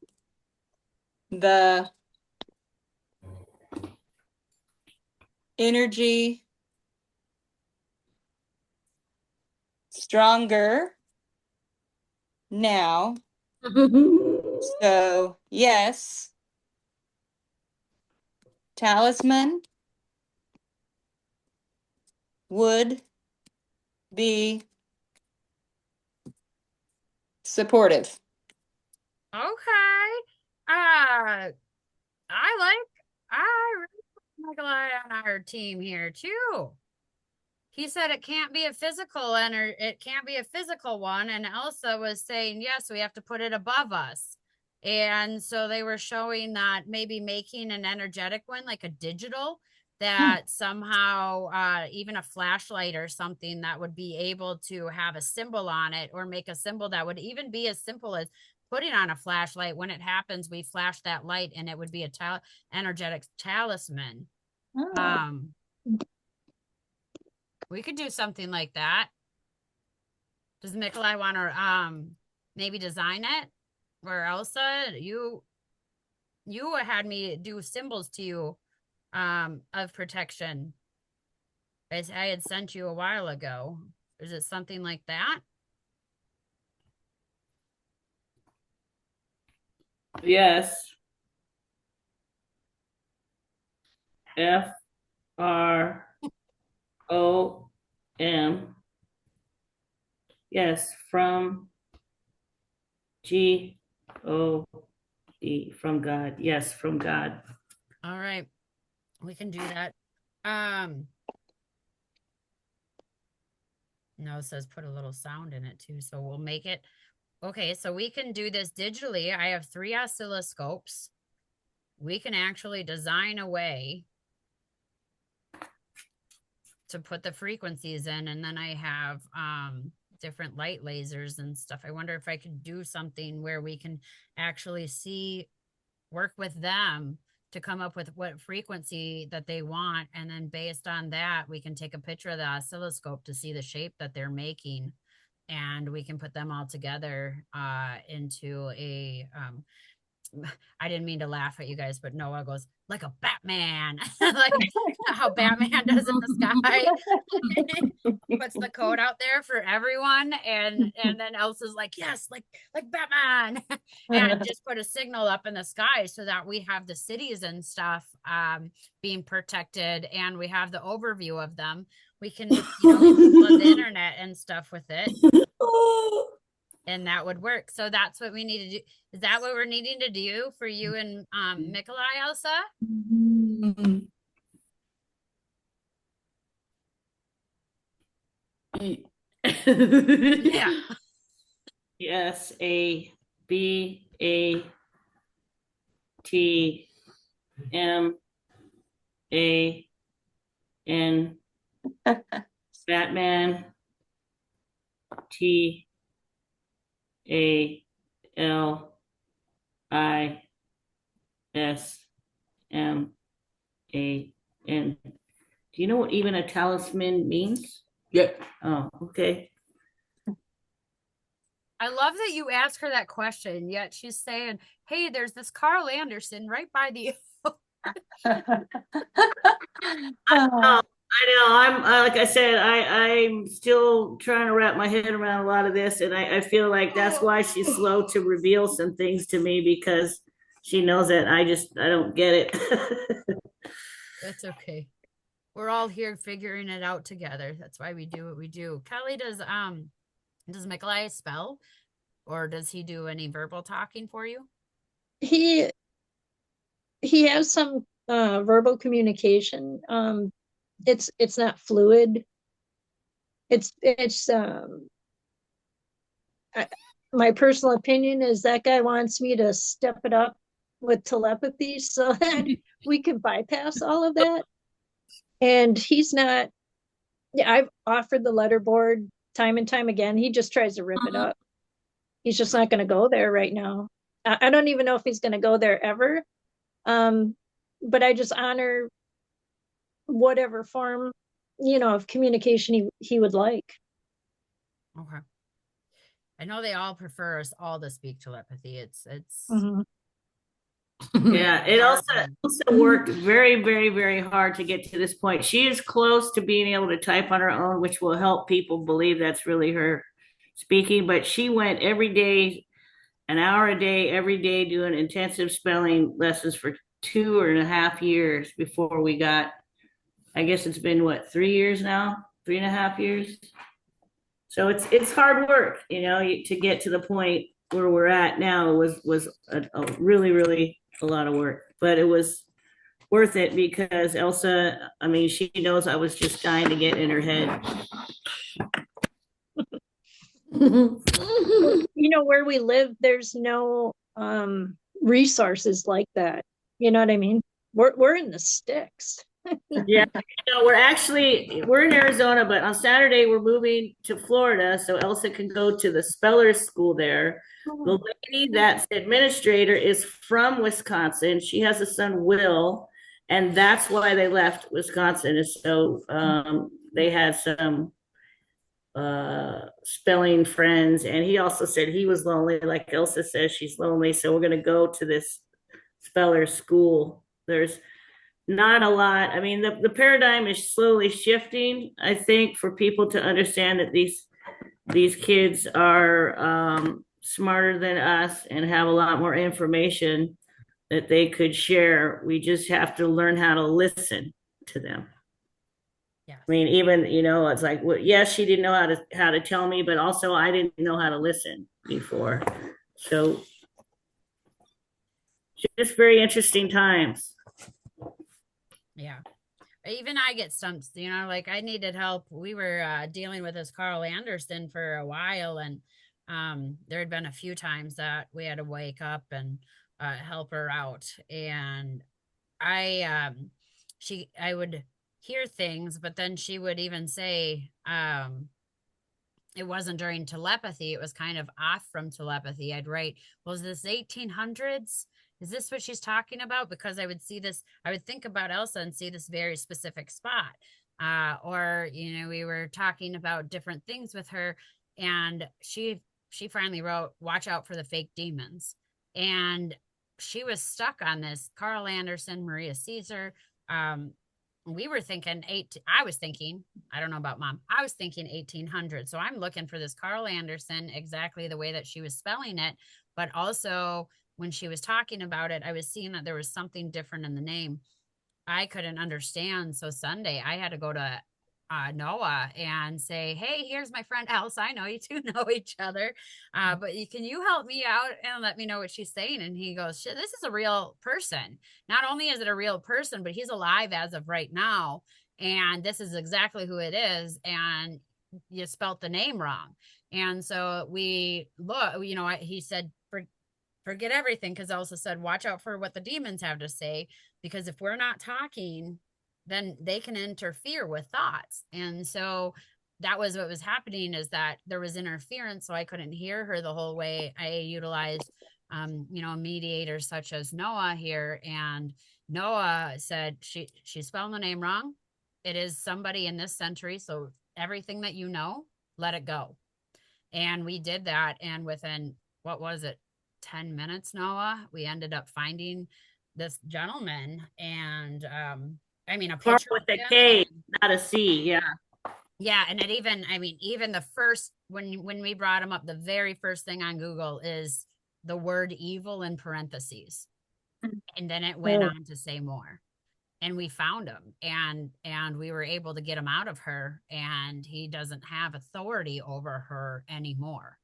[SPEAKER 2] the energy stronger now. So, yes, talisman would be supportive.
[SPEAKER 1] Okay. I really like Nikolai on our team here too. He said it can't be a physical it can't be a physical one, and Elsa was saying yes, we have to put it above us. And so they were showing that maybe making an energetic one, like a digital, that somehow even a flashlight or something that would be able to have a symbol on it, or make a symbol that would even be as simple as putting on a flashlight. When it happens, we flash that light and it would be a energetic talisman.
[SPEAKER 2] Oh.
[SPEAKER 1] We could do something like that. Does Nikolai want to maybe design it? Or Elsa, you had me do symbols to you of protection. As I had sent you a while ago. Is it something like that?
[SPEAKER 4] Yes. FROM. Yes, from GOD, from God. Yes, from God.
[SPEAKER 1] All right. We can do that. No, it says put a little sound in it too. So we'll make it. Okay, so we can do this digitally. I have 3 oscilloscopes. We can actually design a way to put the frequencies in, and then I have different light lasers and stuff. I wonder if I could do something where we can actually work with them to come up with what frequency that they want, and then based on that we can take a picture of the oscilloscope to see the shape that they're making, and we can put them all together into a I didn't mean to laugh at you guys, but Noah goes like a Batman, like how Batman does in the sky. Puts the code out there for everyone, and then Elsa's like, yes, like Batman, and just put a signal up in the sky so that we have the cities and stuff being protected, and we have the overview of them. We can, flood the internet and stuff with it. And that would work. So that's what we need to do. Is that what we're needing to do for you and Nikolai, Elsa? Yeah.
[SPEAKER 4] Yes, BATMAN, Batman, TALISMAN. Do you know what even a talisman means?
[SPEAKER 6] Yep.
[SPEAKER 4] Oh, okay.
[SPEAKER 1] I love that you ask her that question, yet she's saying, hey, there's this Carl Anderson right by the.
[SPEAKER 2] Oh,
[SPEAKER 4] I know. I'm like I said, I'm still trying to wrap my head around a lot of this, and I feel like that's why she's slow to reveal some things to me because she knows that I don't get it.
[SPEAKER 1] That's okay. We're all here figuring it out together. That's why we do what we do. Kelly, does Nikolai spell, or does he do any verbal talking for you?
[SPEAKER 3] He he has some verbal communication. It's not fluid. It's I, my personal opinion is that guy wants me to step it up with telepathy so that we can bypass all of that. And he's not, yeah, I've offered the letterboard time and time again. He just tries to rip it up. He's just not going to go there right now. I don't even know if he's going to go there ever. Um, but I just honor whatever form, of communication he would like.
[SPEAKER 1] Okay. I know they all prefer us all to speak telepathy. It's
[SPEAKER 3] Mhm.
[SPEAKER 4] Yeah, it also worked very, very, very hard to get to this point. She is close to being able to type on her own, which will help people believe that's really her speaking. But she went every day, an hour a day, every day, doing intensive spelling lessons for 2.5 years before we got, I guess it's been what, 3 years now, 3.5 years. So it's hard work, to get to the point where we're at now was a really, really a lot of work, but it was worth it because Elsa, I mean, she knows I was just dying to get in her head.
[SPEAKER 3] Where we live, there's no resources like that. You know what I mean? We're in the sticks.
[SPEAKER 4] Yeah, we're in Arizona, but on Saturday we're moving to Florida so Elsa can go to the spellers school there. The lady that's the administrator is from Wisconsin. She has a son, Will, and that's why they left Wisconsin. And so they had some spelling friends, and he also said he was lonely, like Elsa says she's lonely. So we're going to go to this speller school. There's not a lot. I mean, the paradigm is slowly shifting, I think, for people to understand that these kids are smarter than us and have a lot more information that they could share. We just have to learn how to listen to them.
[SPEAKER 1] Yes.
[SPEAKER 4] I mean, even, it's like, well, yes, she didn't know how to tell me, but also I didn't know how to listen before. So just very interesting times.
[SPEAKER 1] Yeah. Even I get stumped, like I needed help. We were dealing with this Carl Anderson for a while, and there had been a few times that we had to wake up and help her out. And I would hear things, but then she would even say it wasn't during telepathy, it was kind of off from telepathy. I'd write, was this 1800s? Is this what she's talking about? Because I would think about Elsa and see this very specific spot. Or we were talking about different things with her, and she finally wrote, watch out for the fake demons. And she was stuck on this Carl Anderson, Maria Caesar. We were thinking I was thinking, I don't know about mom, I was thinking 1800. So I'm looking for this Carl Anderson exactly the way that she was spelling it. But also when she was talking about it, I was seeing that there was something different in the name. I couldn't understand. So Sunday I had to go to Noah and say, hey, here's my friend Elsa. I know you two know each other, but can you help me out and let me know what she's saying? And he goes, shit, this is a real person. Not only is it a real person, but he's alive as of right now. And this is exactly who it is. And you spelt the name wrong. And so we look, he said, forget everything, because Elsa said, watch out for what the demons have to say, because if we're not talking, then they can interfere with thoughts. And so that was what was happening, is that there was interference, so I couldn't hear her the whole way. I utilized a mediator such as Noah here, and Noah said she spelled the name wrong. It is somebody in this century, so everything that let it go. And we did that. And within, what was it, 10 minutes, Noah, we ended up finding this gentleman. And I mean, a
[SPEAKER 4] Carl
[SPEAKER 1] picture
[SPEAKER 4] with
[SPEAKER 1] of
[SPEAKER 4] a
[SPEAKER 1] him.
[SPEAKER 4] K, not a C. Yeah.
[SPEAKER 1] Yeah, and it even, I mean, even the first, when we brought him up, the very first thing on Google is the word evil in parentheses. And then it went on to say more. And we found him, and we were able to get him out of her, and he doesn't have authority over her anymore.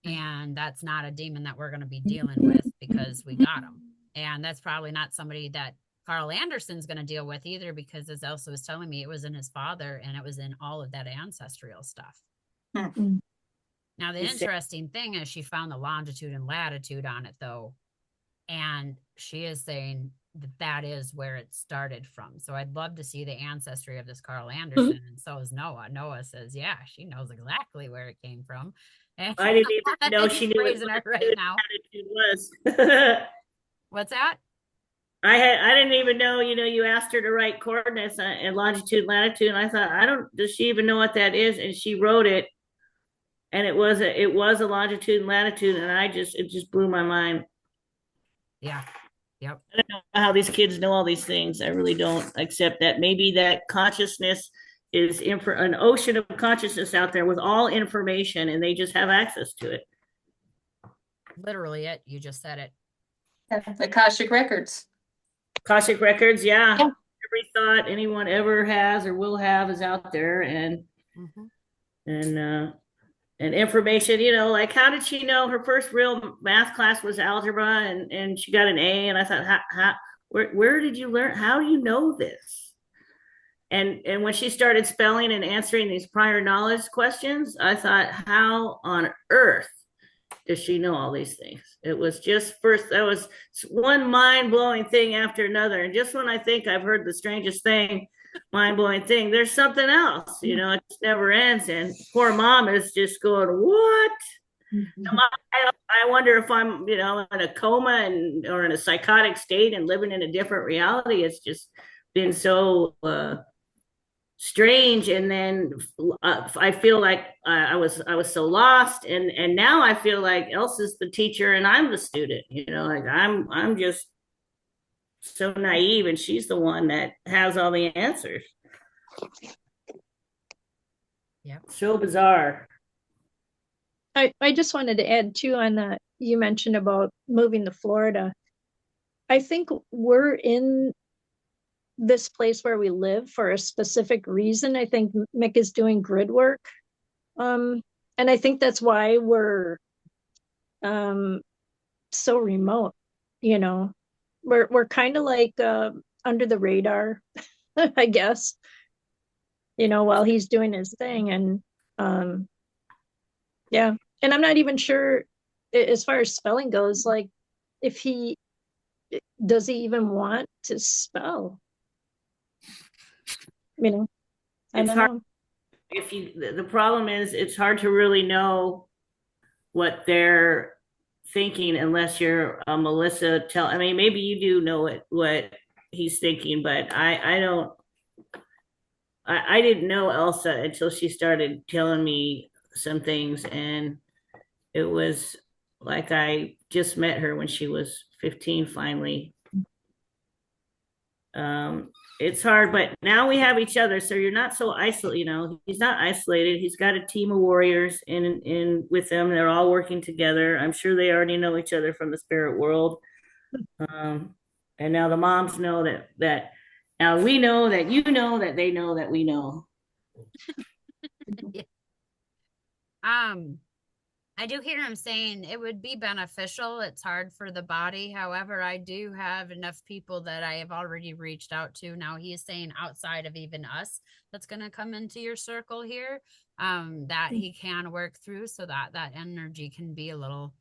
[SPEAKER 1] And that's not a demon that we're going to be dealing with, because we got him. And that's probably not somebody that Carl Anderson's going to deal with either, because as Elsa was telling me, it was in his father, and it was in all of that ancestral stuff.
[SPEAKER 3] Mm.
[SPEAKER 1] Now, the interesting thing is she found the longitude and latitude on it, though. And she is saying that that is where it started from. So I'd love to see the ancestry of this Carl Anderson. And so is Noah. Noah says, yeah, she knows exactly where it came from. And
[SPEAKER 4] I didn't even know she knew
[SPEAKER 1] praising her right now.
[SPEAKER 4] It was.
[SPEAKER 1] What's that?
[SPEAKER 4] I didn't even know, you asked her to write coordinates and longitude, latitude. And I thought, does she even know what that is? And she wrote it, and it was a longitude and latitude. And it just blew my mind.
[SPEAKER 1] Yeah. Yep.
[SPEAKER 4] I don't know how these kids know all these things. I really don't, except that maybe that consciousness is an ocean of consciousness out there with all information, and they just have access to it.
[SPEAKER 1] Literally it. You just said it.
[SPEAKER 2] The Akashic Records.
[SPEAKER 4] Akashic Records, yeah.
[SPEAKER 2] Yeah.
[SPEAKER 4] Every thought anyone ever has or will have is out there, and and information, like, how did she know her first real math class was algebra, and she got an A? And I thought, where did you learn? How do you know this? And when she started spelling and answering these prior knowledge questions, I thought, how on earth does she know all these things? It was just that was one mind-blowing thing after another. And just when I think I've heard the strangest thing, mind-blowing thing, there's something else, it just never ends. And poor mom is just going, what? I wonder if I'm, in a coma or in a psychotic state and living in a different reality. It's just been so strange. And then I feel like I was so lost, and now I feel like Elsa's the teacher and I'm the student. Like I'm just so naive, and she's the one that has all the answers.
[SPEAKER 1] Yeah,
[SPEAKER 4] so bizarre.
[SPEAKER 3] I just wanted to add too on that. You mentioned about moving to Florida. I think we're in this place where we live for a specific reason. I think Mick is doing grid work. And I think that's why we're so remote, We're kind of like under the radar, I guess, while he's doing his thing. And yeah. And I'm not even sure as far as spelling goes, like if does he even want to spell? I don't know.
[SPEAKER 4] The problem is, it's hard to really know what they're thinking unless you're Melissa. Maybe you do know what he's thinking, but I don't. I didn't know Elsa until she started telling me some things, and it was like I just met her when she was 15 finally. It's hard, but now we have each other, so you're not so isolated. He's not isolated. He's got a team of warriors in with them. They're all working together. I'm sure they already know each other from the spirit world. And now the moms know that now we know that that they know that we know.
[SPEAKER 1] Yeah. I do hear him saying it would be beneficial. It's hard for the body. However, I do have enough people that I have already reached out to. Now he is saying outside of even us, that's going to come into your circle here, that he can work through, so that energy can be a little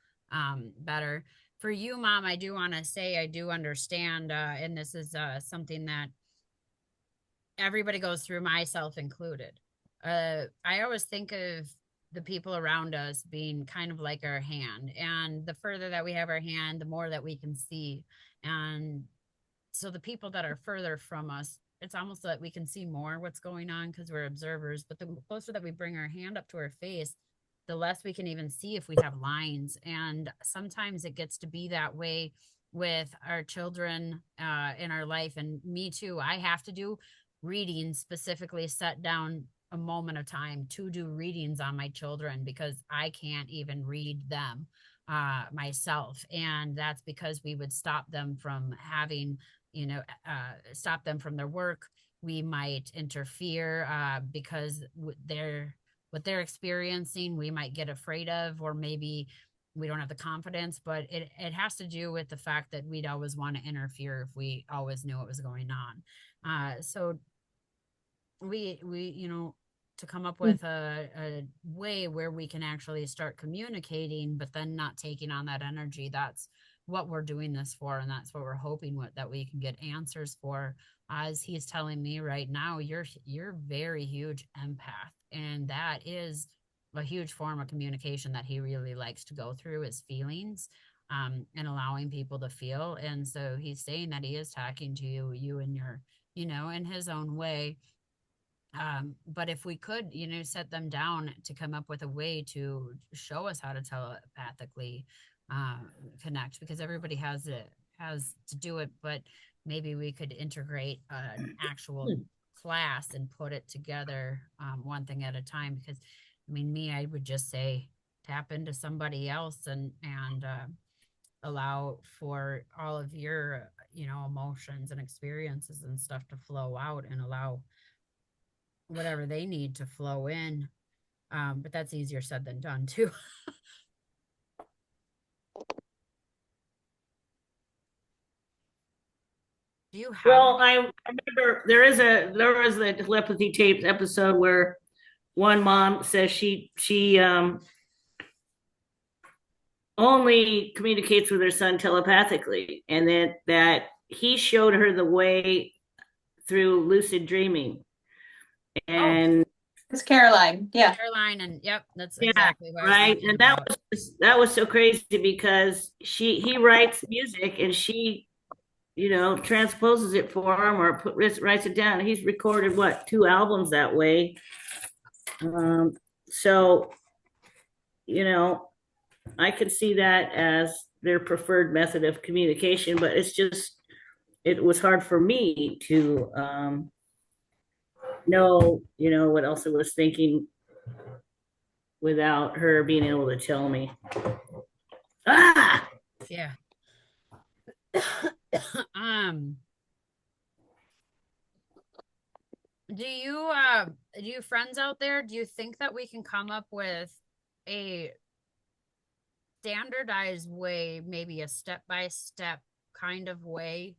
[SPEAKER 1] better. For you, Mom, I do want to say I do understand, and this is something that everybody goes through, myself included. I always think of the people around us being kind of like our hand, and the further that we have our hand, the more that we can see. And so the people that are further from us, it's almost like we can see more what's going on because we're observers, but the closer that we bring our hand up to our face, the less we can even see if we have lines. And sometimes it gets to be that way with our children in our life. And me too. I have to do readings, specifically set down a moment of time to do readings on my children because I can't even read them myself. And that's because we would stop them from having, stop them from their work. We might interfere because what they're experiencing, we might get afraid of, or maybe we don't have the confidence, but it has to do with the fact that we'd always want to interfere if we always knew what was going on. So we, to come up with a way where we can actually start communicating, but then not taking on that energy. That's what we're doing this for. And that's what we're hoping that we can get answers for. As he's telling me right now, you're very huge empath. And that is a huge form of communication that he really likes to go through, is feelings, and allowing people to feel. And so he's saying that he is talking to you in your, in his own way. But if we could, set them down to come up with a way to show us how to telepathically connect, because everybody has to do it, but maybe we could integrate an actual class and put it together one thing at a time. Because I would just say tap into somebody else and allow for all of your emotions and experiences and stuff to flow out, and allow whatever they need to flow in. But that's easier said than done too. Do you have?
[SPEAKER 4] Well, I remember there was the telepathy tapes episode where one mom says she only communicates with her son telepathically, and that he showed her the way through lucid dreaming. And
[SPEAKER 2] it's Caroline. Yeah.
[SPEAKER 1] Caroline, and yep, that's exactly what
[SPEAKER 4] right. And that was so crazy because he writes music and she, transposes it for him or writes it down. He's recorded 2 albums that way. So, I could see that as their preferred method of communication, but it was hard for me to know, what Elsa was thinking without her being able to tell me.
[SPEAKER 1] Yeah. Do you friends out there, do you think that we can come up with a standardized way, maybe a step-by-step kind of way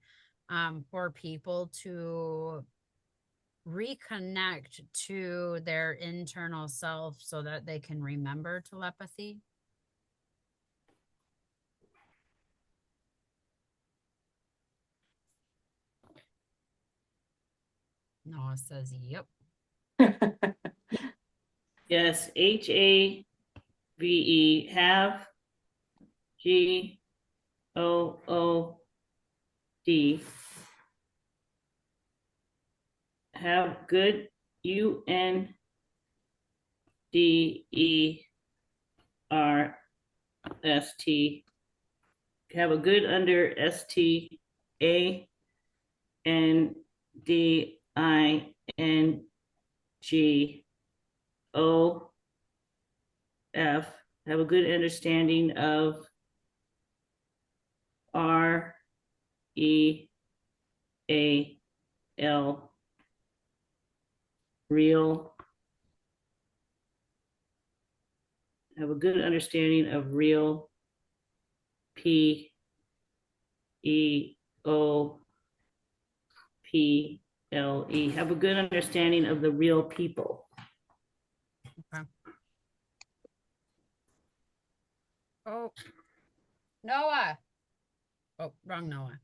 [SPEAKER 1] for people to reconnect to their internal self so that they can remember telepathy? Noah says, yep.
[SPEAKER 4] Yes, HAVE, have, GOOD, have good, UNDERST, have a good under STANDINGOF, have a good understanding of REAL, real, have a good understanding of real, PEOPLE, have a good understanding of the real people.
[SPEAKER 1] Okay. Oh, Noah. Oh, wrong Noah.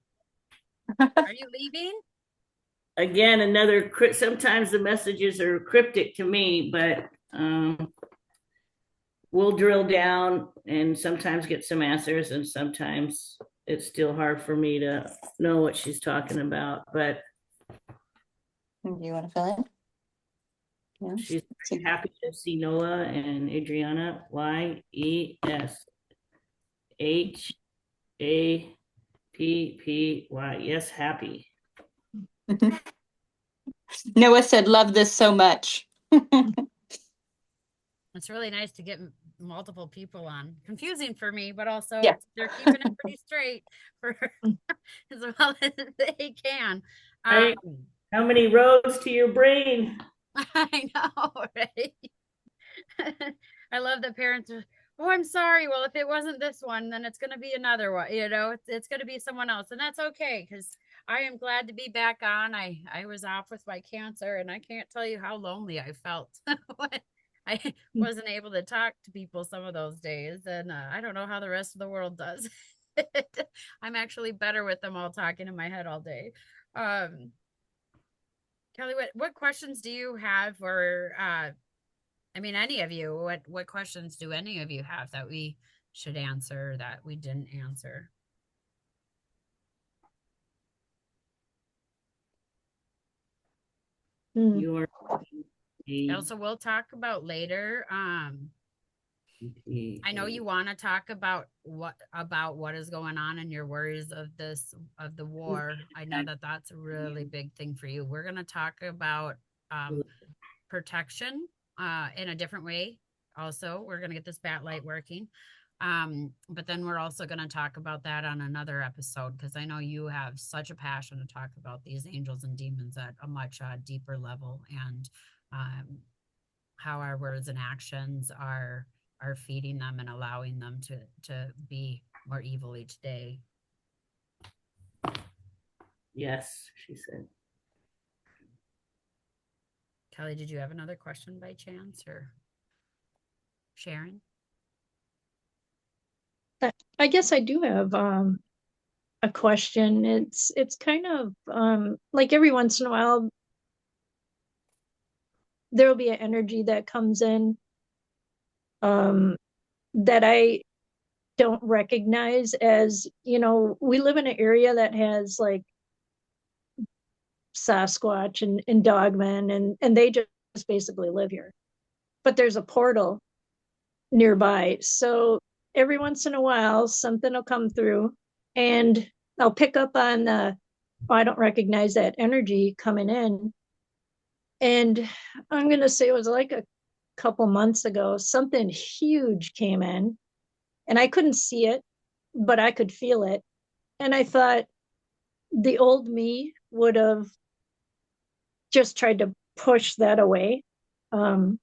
[SPEAKER 1] Are you leaving?
[SPEAKER 4] Again, sometimes the messages are cryptic to me, but we'll drill down and sometimes get some answers, and sometimes it's still hard for me to know what she's talking about. But
[SPEAKER 2] do you want to fill in? Yeah.
[SPEAKER 4] She's very happy to see Noah and Adriana. YESHAPPY. Yes, happy.
[SPEAKER 2] Noah said, love this so much.
[SPEAKER 1] It's really nice to get multiple people on. Confusing for me, but also
[SPEAKER 2] Yeah.
[SPEAKER 1] they're keeping it pretty straight for as well as they can.
[SPEAKER 4] Right. How many roads to your brain?
[SPEAKER 1] I know, right? I love that parents are, oh, I'm sorry. Well, if it wasn't this one, then it's going to be another one. You know, it's going to be someone else. And that's okay because I am glad to be back on. I was off with my cancer and I can't tell you how lonely I felt when I wasn't able to talk to people some of those days. And I don't know how the rest of the world does. I'm actually better with them all talking in my head all day. Kelly, what questions do you have or I mean, any of you, what questions do any of you have that we should answer that we didn't answer?
[SPEAKER 4] You are
[SPEAKER 1] Also, we'll talk about later. I know you want to talk about what is going on and your worries of the war. I know that that's a really big thing for you. We're going to talk about protection in a different way. Also, we're going to get this bat light working. But then we're also going to talk about that on another episode because I know you have such a passion to talk about these angels and demons at a much deeper level and how our words and actions are feeding them and allowing them to be more evil each day.
[SPEAKER 4] Yes, she said.
[SPEAKER 1] Kelly, did you have another question by chance or Sharon?
[SPEAKER 3] I guess I do have a question. It's kind of like every once in a while there'll be an energy that comes in that I don't recognize as, you know, we live in an area that has like Sasquatch and Dogmen and they just basically live here. But there's a portal nearby. So every once in a while something will come through and I'll pick up on oh, I don't recognize that energy coming in. And I'm gonna say it was like a couple months ago, something huge came in and I couldn't see it, but I could feel it. And I thought the old me would have just tried to push that away. But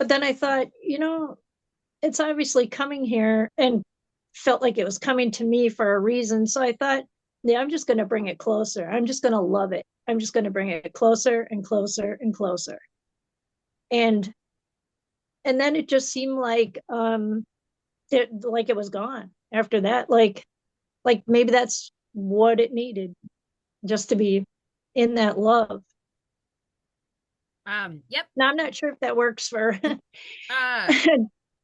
[SPEAKER 3] then I thought, you know, it's obviously coming here and felt like it was coming to me for a reason. So I thought, yeah, I'm just going to bring it closer. I'm just going to love it. I'm just going to bring it closer and closer and closer. And then it just seemed like it was gone after that. Like maybe that's what it needed, just to be in that love.
[SPEAKER 1] Yep.
[SPEAKER 3] Now I'm not sure if that works for
[SPEAKER 1] Uh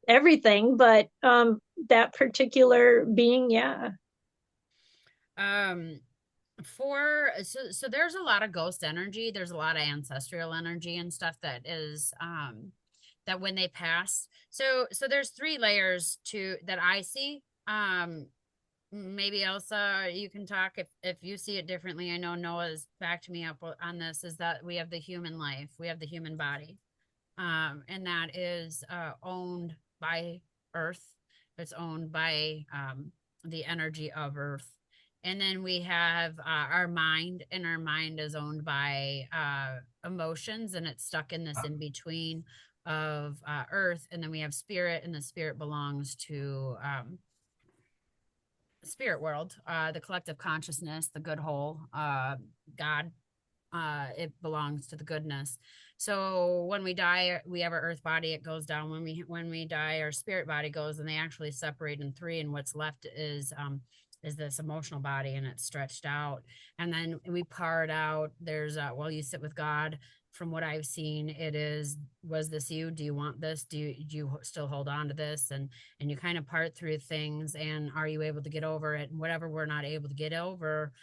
[SPEAKER 3] everything, but that particular being, yeah.
[SPEAKER 1] So there's a lot of ghost energy, there's a lot of ancestral energy and stuff that is that when they pass, so there's three layers to that I see. Maybe Elsa, you can talk if you see it differently. I know Noah's backed me up on this, is that we have the human life, we have the human body, and that is owned by Earth. It's owned by the energy of Earth. And then we have our mind, and our mind is owned by emotions, and it's stuck in this in between of Earth. And then we have spirit, and the spirit belongs to spirit world, the collective consciousness, the good whole, God. It belongs to the goodness. So when we die, we have our earth body, it goes down. When we die, our spirit body goes, and they actually separate in three, and what's left is this emotional body, and it's stretched out. And then we part out. There's well, you sit with God, from what I've seen, it is, was this you? Do you want this? Do you still hold on to this? And you kind of part through things, and are you able to get over it? And whatever we're not able to get over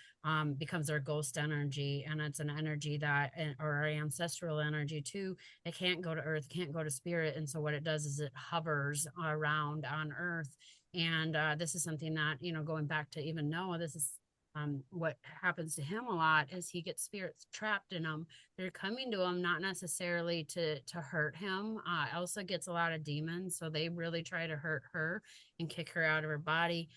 [SPEAKER 1] becomes our ghost energy. And it's an energy that, or our ancestral energy too. It can't go to earth, can't go to spirit. And so what it does is it hovers around on earth. And this is something that, you know, going back to even Noah, this is what happens to him a lot is he gets spirits trapped in him. They're coming to him not necessarily to hurt him. Elsa gets a lot of demons, so they really try to hurt her and kick her out of her body.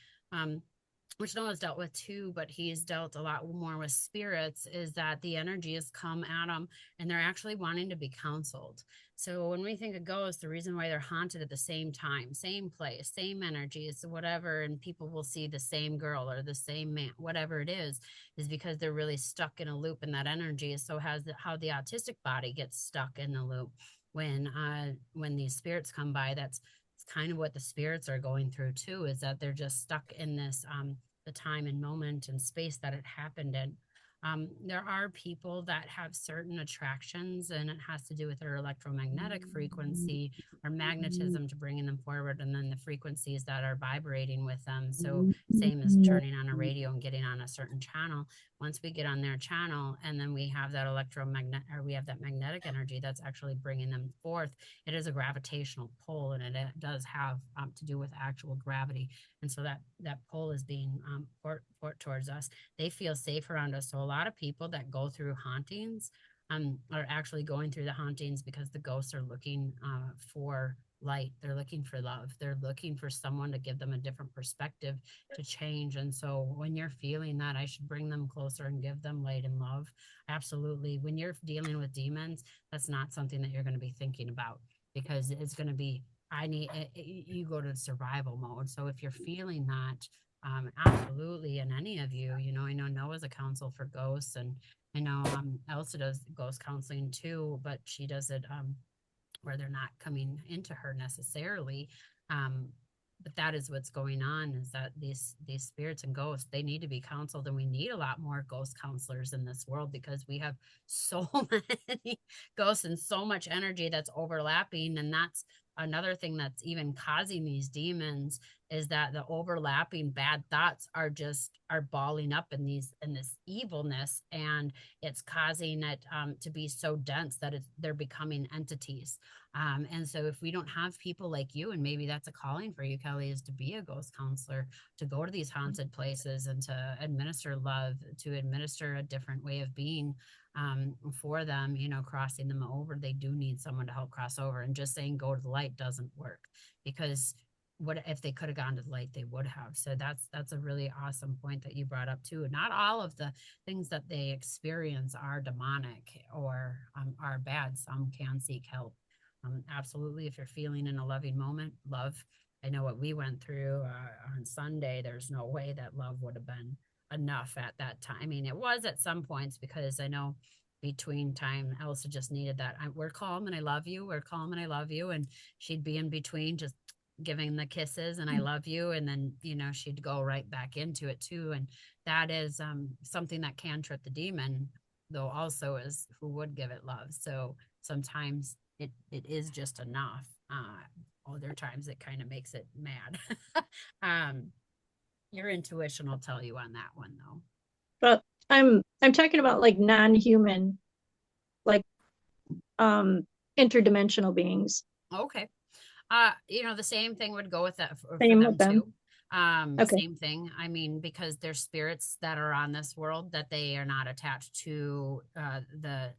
[SPEAKER 1] Which Noah's dealt with too, but he's dealt a lot more with spirits, is that the energy has come at them and they're actually wanting to be counseled. So when we think of ghosts, the reason why they're haunted at the same time, same place, same energies, whatever, and people will see the same girl or the same man, whatever it is because they're really stuck in a loop in that energy. So how the autistic body gets stuck in the loop when these spirits come by. That's kind of what the spirits are going through too, is that they're just stuck in this the time and moment and space that it happened in. There are people that have certain attractions, and it has to do with their electromagnetic frequency or magnetism to bringing them forward, and then the frequencies that are vibrating with them. So same as turning on a radio and getting on a certain channel. Once we get on their channel, and then we have that electromagnetic, or we have that magnetic energy that's actually bringing them forth, it is a gravitational pull, and it does have to do with actual gravity. And so that pull is being towards us. They feel safe around us. So a lot of people that go through hauntings are actually going through the hauntings because the ghosts are looking for light. They're looking for love. They're looking for someone to give them a different perspective to change. And so when you're feeling that, I should bring them closer and give them light and love. Absolutely. When you're dealing with demons, that's not something that you're going to be thinking about, because it's going to be, you go to survival mode. So if you're feeling that, absolutely. And any of you, you know, I know Noah's a counsel for ghosts, and I know Elsa does ghost counseling too, but she does it where they're not coming into her necessarily. But that is what's going on, is that these spirits and ghosts, they need to be counseled, and we need a lot more ghost counselors in this world, because we have so many ghosts and so much energy that's overlapping. And that's another thing that's even causing these demons, is that the overlapping bad thoughts are balling up in this evilness, and it's causing it to be so dense that they're becoming entities. And so if we don't have people like you, and maybe that's a calling for you, Kelly, is to be a ghost counselor, to go to these haunted places and to administer love, to administer a different way of being for them, you know, crossing them over. They do need someone to help cross over, and just saying go to the light doesn't work, because what if they could have gone to the light, they would have. So that's a really awesome point that you brought up too. Not all of the things that they experience are demonic or are bad. Some can seek help. Absolutely, if you're feeling in a loving moment, love. I know what we went through on Sunday. There's no way that love would have been enough at that time. I mean, it was at some points, because I know between time, Elsa just needed that. We're calm and I love you. We're calm and I love you. And she'd be in between, just giving the kisses and I love you. And then, you know, she'd go right back into it too. And that is something that can trip the demon, though also is who would give it love. So sometimes it is just enough. Other times it kind of makes it mad. Your intuition will tell you on that one though.
[SPEAKER 3] But I'm talking about like non-human, like interdimensional beings.
[SPEAKER 1] Okay. You know, the same thing would go with that for
[SPEAKER 3] Same
[SPEAKER 1] them
[SPEAKER 3] with them.
[SPEAKER 1] too.
[SPEAKER 3] Okay.
[SPEAKER 1] Same thing. I mean, because there's spirits that are on this world that they are not attached to the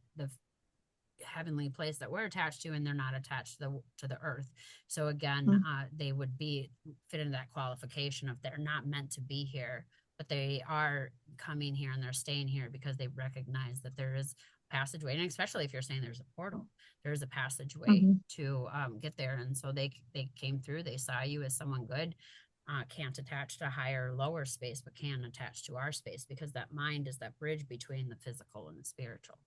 [SPEAKER 1] heavenly place that we're attached to, and they're not attached to the earth. So again, they would be fit into that qualification of they're not meant to be here, but they are coming here and they're staying here because they recognize that there is passageway. And especially if you're saying there's a portal, there's a passageway to get there. And so they came through, they saw you as someone good. Can't attach to higher or lower space, but can attach to our space, because that mind is that bridge between the physical and the spiritual.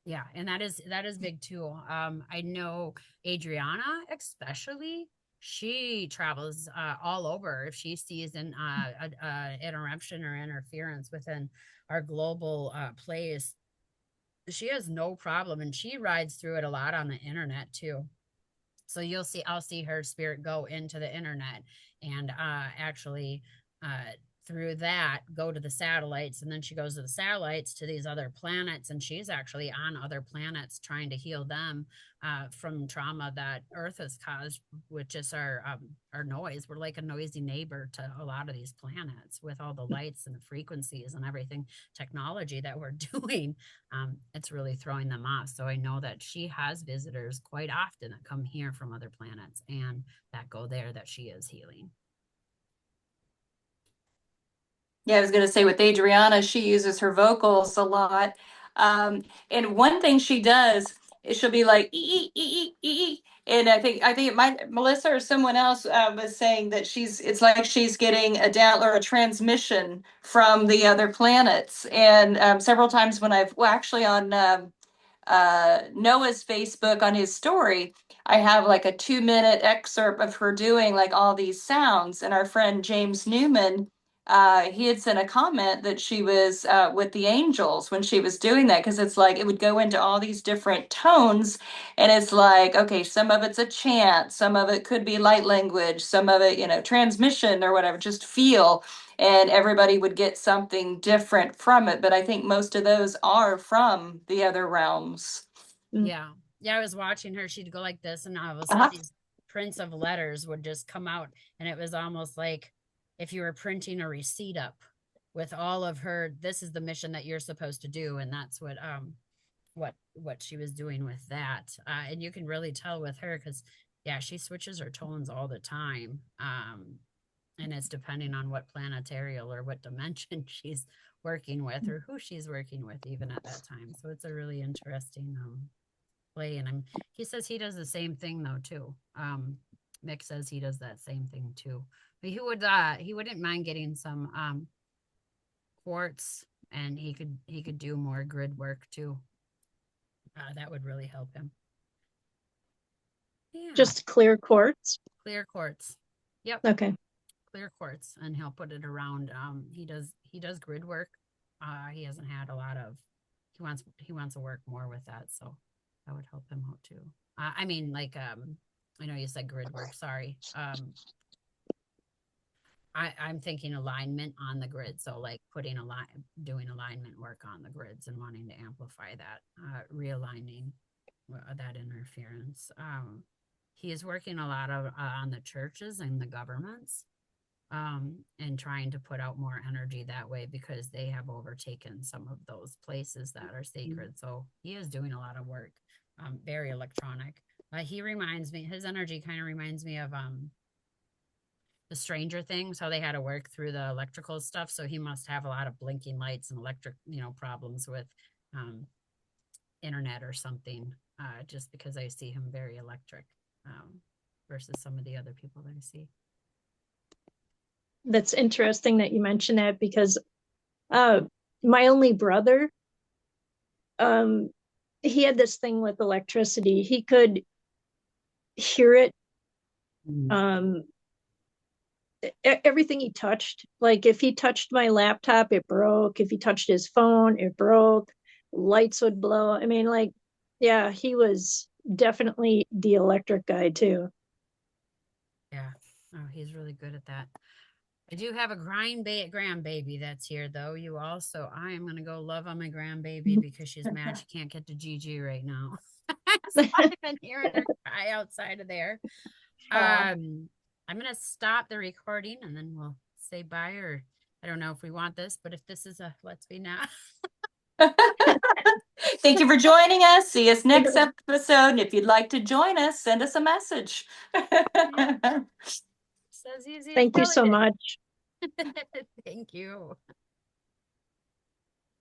[SPEAKER 1] Yeah, and that is big too. I know Adriana, especially, she travels all over. If she sees an interruption or interference within our global place, she has no problem, and she rides through it a lot on the internet too. So I'll see her spirit go into the internet and actually through that go to the satellites, and then she goes to the satellites to these other planets, and she's actually on other planets trying to heal them from trauma that Earth has caused with just our noise. We're like a noisy neighbor to a lot of these planets with all the lights and the frequencies and everything technology that we're doing. It's really throwing them off. So I know that she has visitors quite often that come here from other planets and that go there that she is healing.
[SPEAKER 2] Yeah, I was going to say with Adriana, she uses her vocals a lot. And one thing she does is she'll be like, ee, ee, ee, ee. And I think it might, Melissa or someone else was saying that it's like she's getting a down or a transmission from the other planets. And several times when actually on Noah's Facebook on his story, I have like a 2-minute excerpt of her doing like all these sounds. And our friend James Newman, he had sent a comment that she was with the angels when she was doing that, because it's like it would go into all these different tones. And it's like, okay, some of it's a chant, some of it could be light language, some of it, transmission or whatever, just feel. And everybody would get something different from it. But I think most of those are from the other realms.
[SPEAKER 1] Yeah. Yeah. I was watching her. She'd go like this, and all of a sudden
[SPEAKER 2] Uh-huh.
[SPEAKER 1] these prints of letters would just come out. And it was almost like if you were printing a receipt up with all of her, this is the mission that you're supposed to do. And that's what she was doing with that. And you can really tell with her because yeah, she switches her tones all the time. And it's depending on what planetarial or what dimension she's working with or who she's working with even at that time. So it's a really interesting play. And he says he does the same thing though too. Mick says he does that same thing too. But he wouldn't mind getting some quartz, and he could do more grid work too. That would really help him. Yeah.
[SPEAKER 3] Just clear quartz.
[SPEAKER 1] Clear quartz. Yep.
[SPEAKER 3] Okay.
[SPEAKER 1] Clear quartz, and he'll put it around. He does grid work. He hasn't had a lot of. He wants to work more with that, so that would help him out too. I mean, like I know you said grid work. Sorry. I'm thinking alignment on the grid. So like doing alignment work on the grids and wanting to amplify that, realigning that interference. He is working a lot on the churches and the governments, and trying to put out more energy that way because they have overtaken some of those places that are sacred. So he is doing a lot of work, very electronic. He reminds me, his energy kind of reminds me of the Stranger Things, how they had to work through the electrical stuff. So he must have a lot of blinking lights and electric, problems with internet or something, just because I see him very electric versus some of the other people that I see.
[SPEAKER 3] That's interesting that you mentioned that because my only brother, he had this thing with electricity. He could hear it. Everything he touched, like if he touched my laptop, it broke. If he touched his phone, it broke. Lights would blow. I mean, like, yeah, he was definitely the electric guy too.
[SPEAKER 1] Yeah. Oh, he's really good at that. I do have a grandbaby that's here, though. I am going to go love on my grandbaby because she's mad she can't get to Gigi right now. So I've been hearing her cry outside of there. I'm going to stop the recording and then we'll say bye, or I don't know if we want this, but if this is a let's be now.
[SPEAKER 2] Thank you for joining us. See us next episode. And if you'd like to join us, send us a message.
[SPEAKER 1] Says easy.
[SPEAKER 3] Thank you so much.
[SPEAKER 1] Thank you.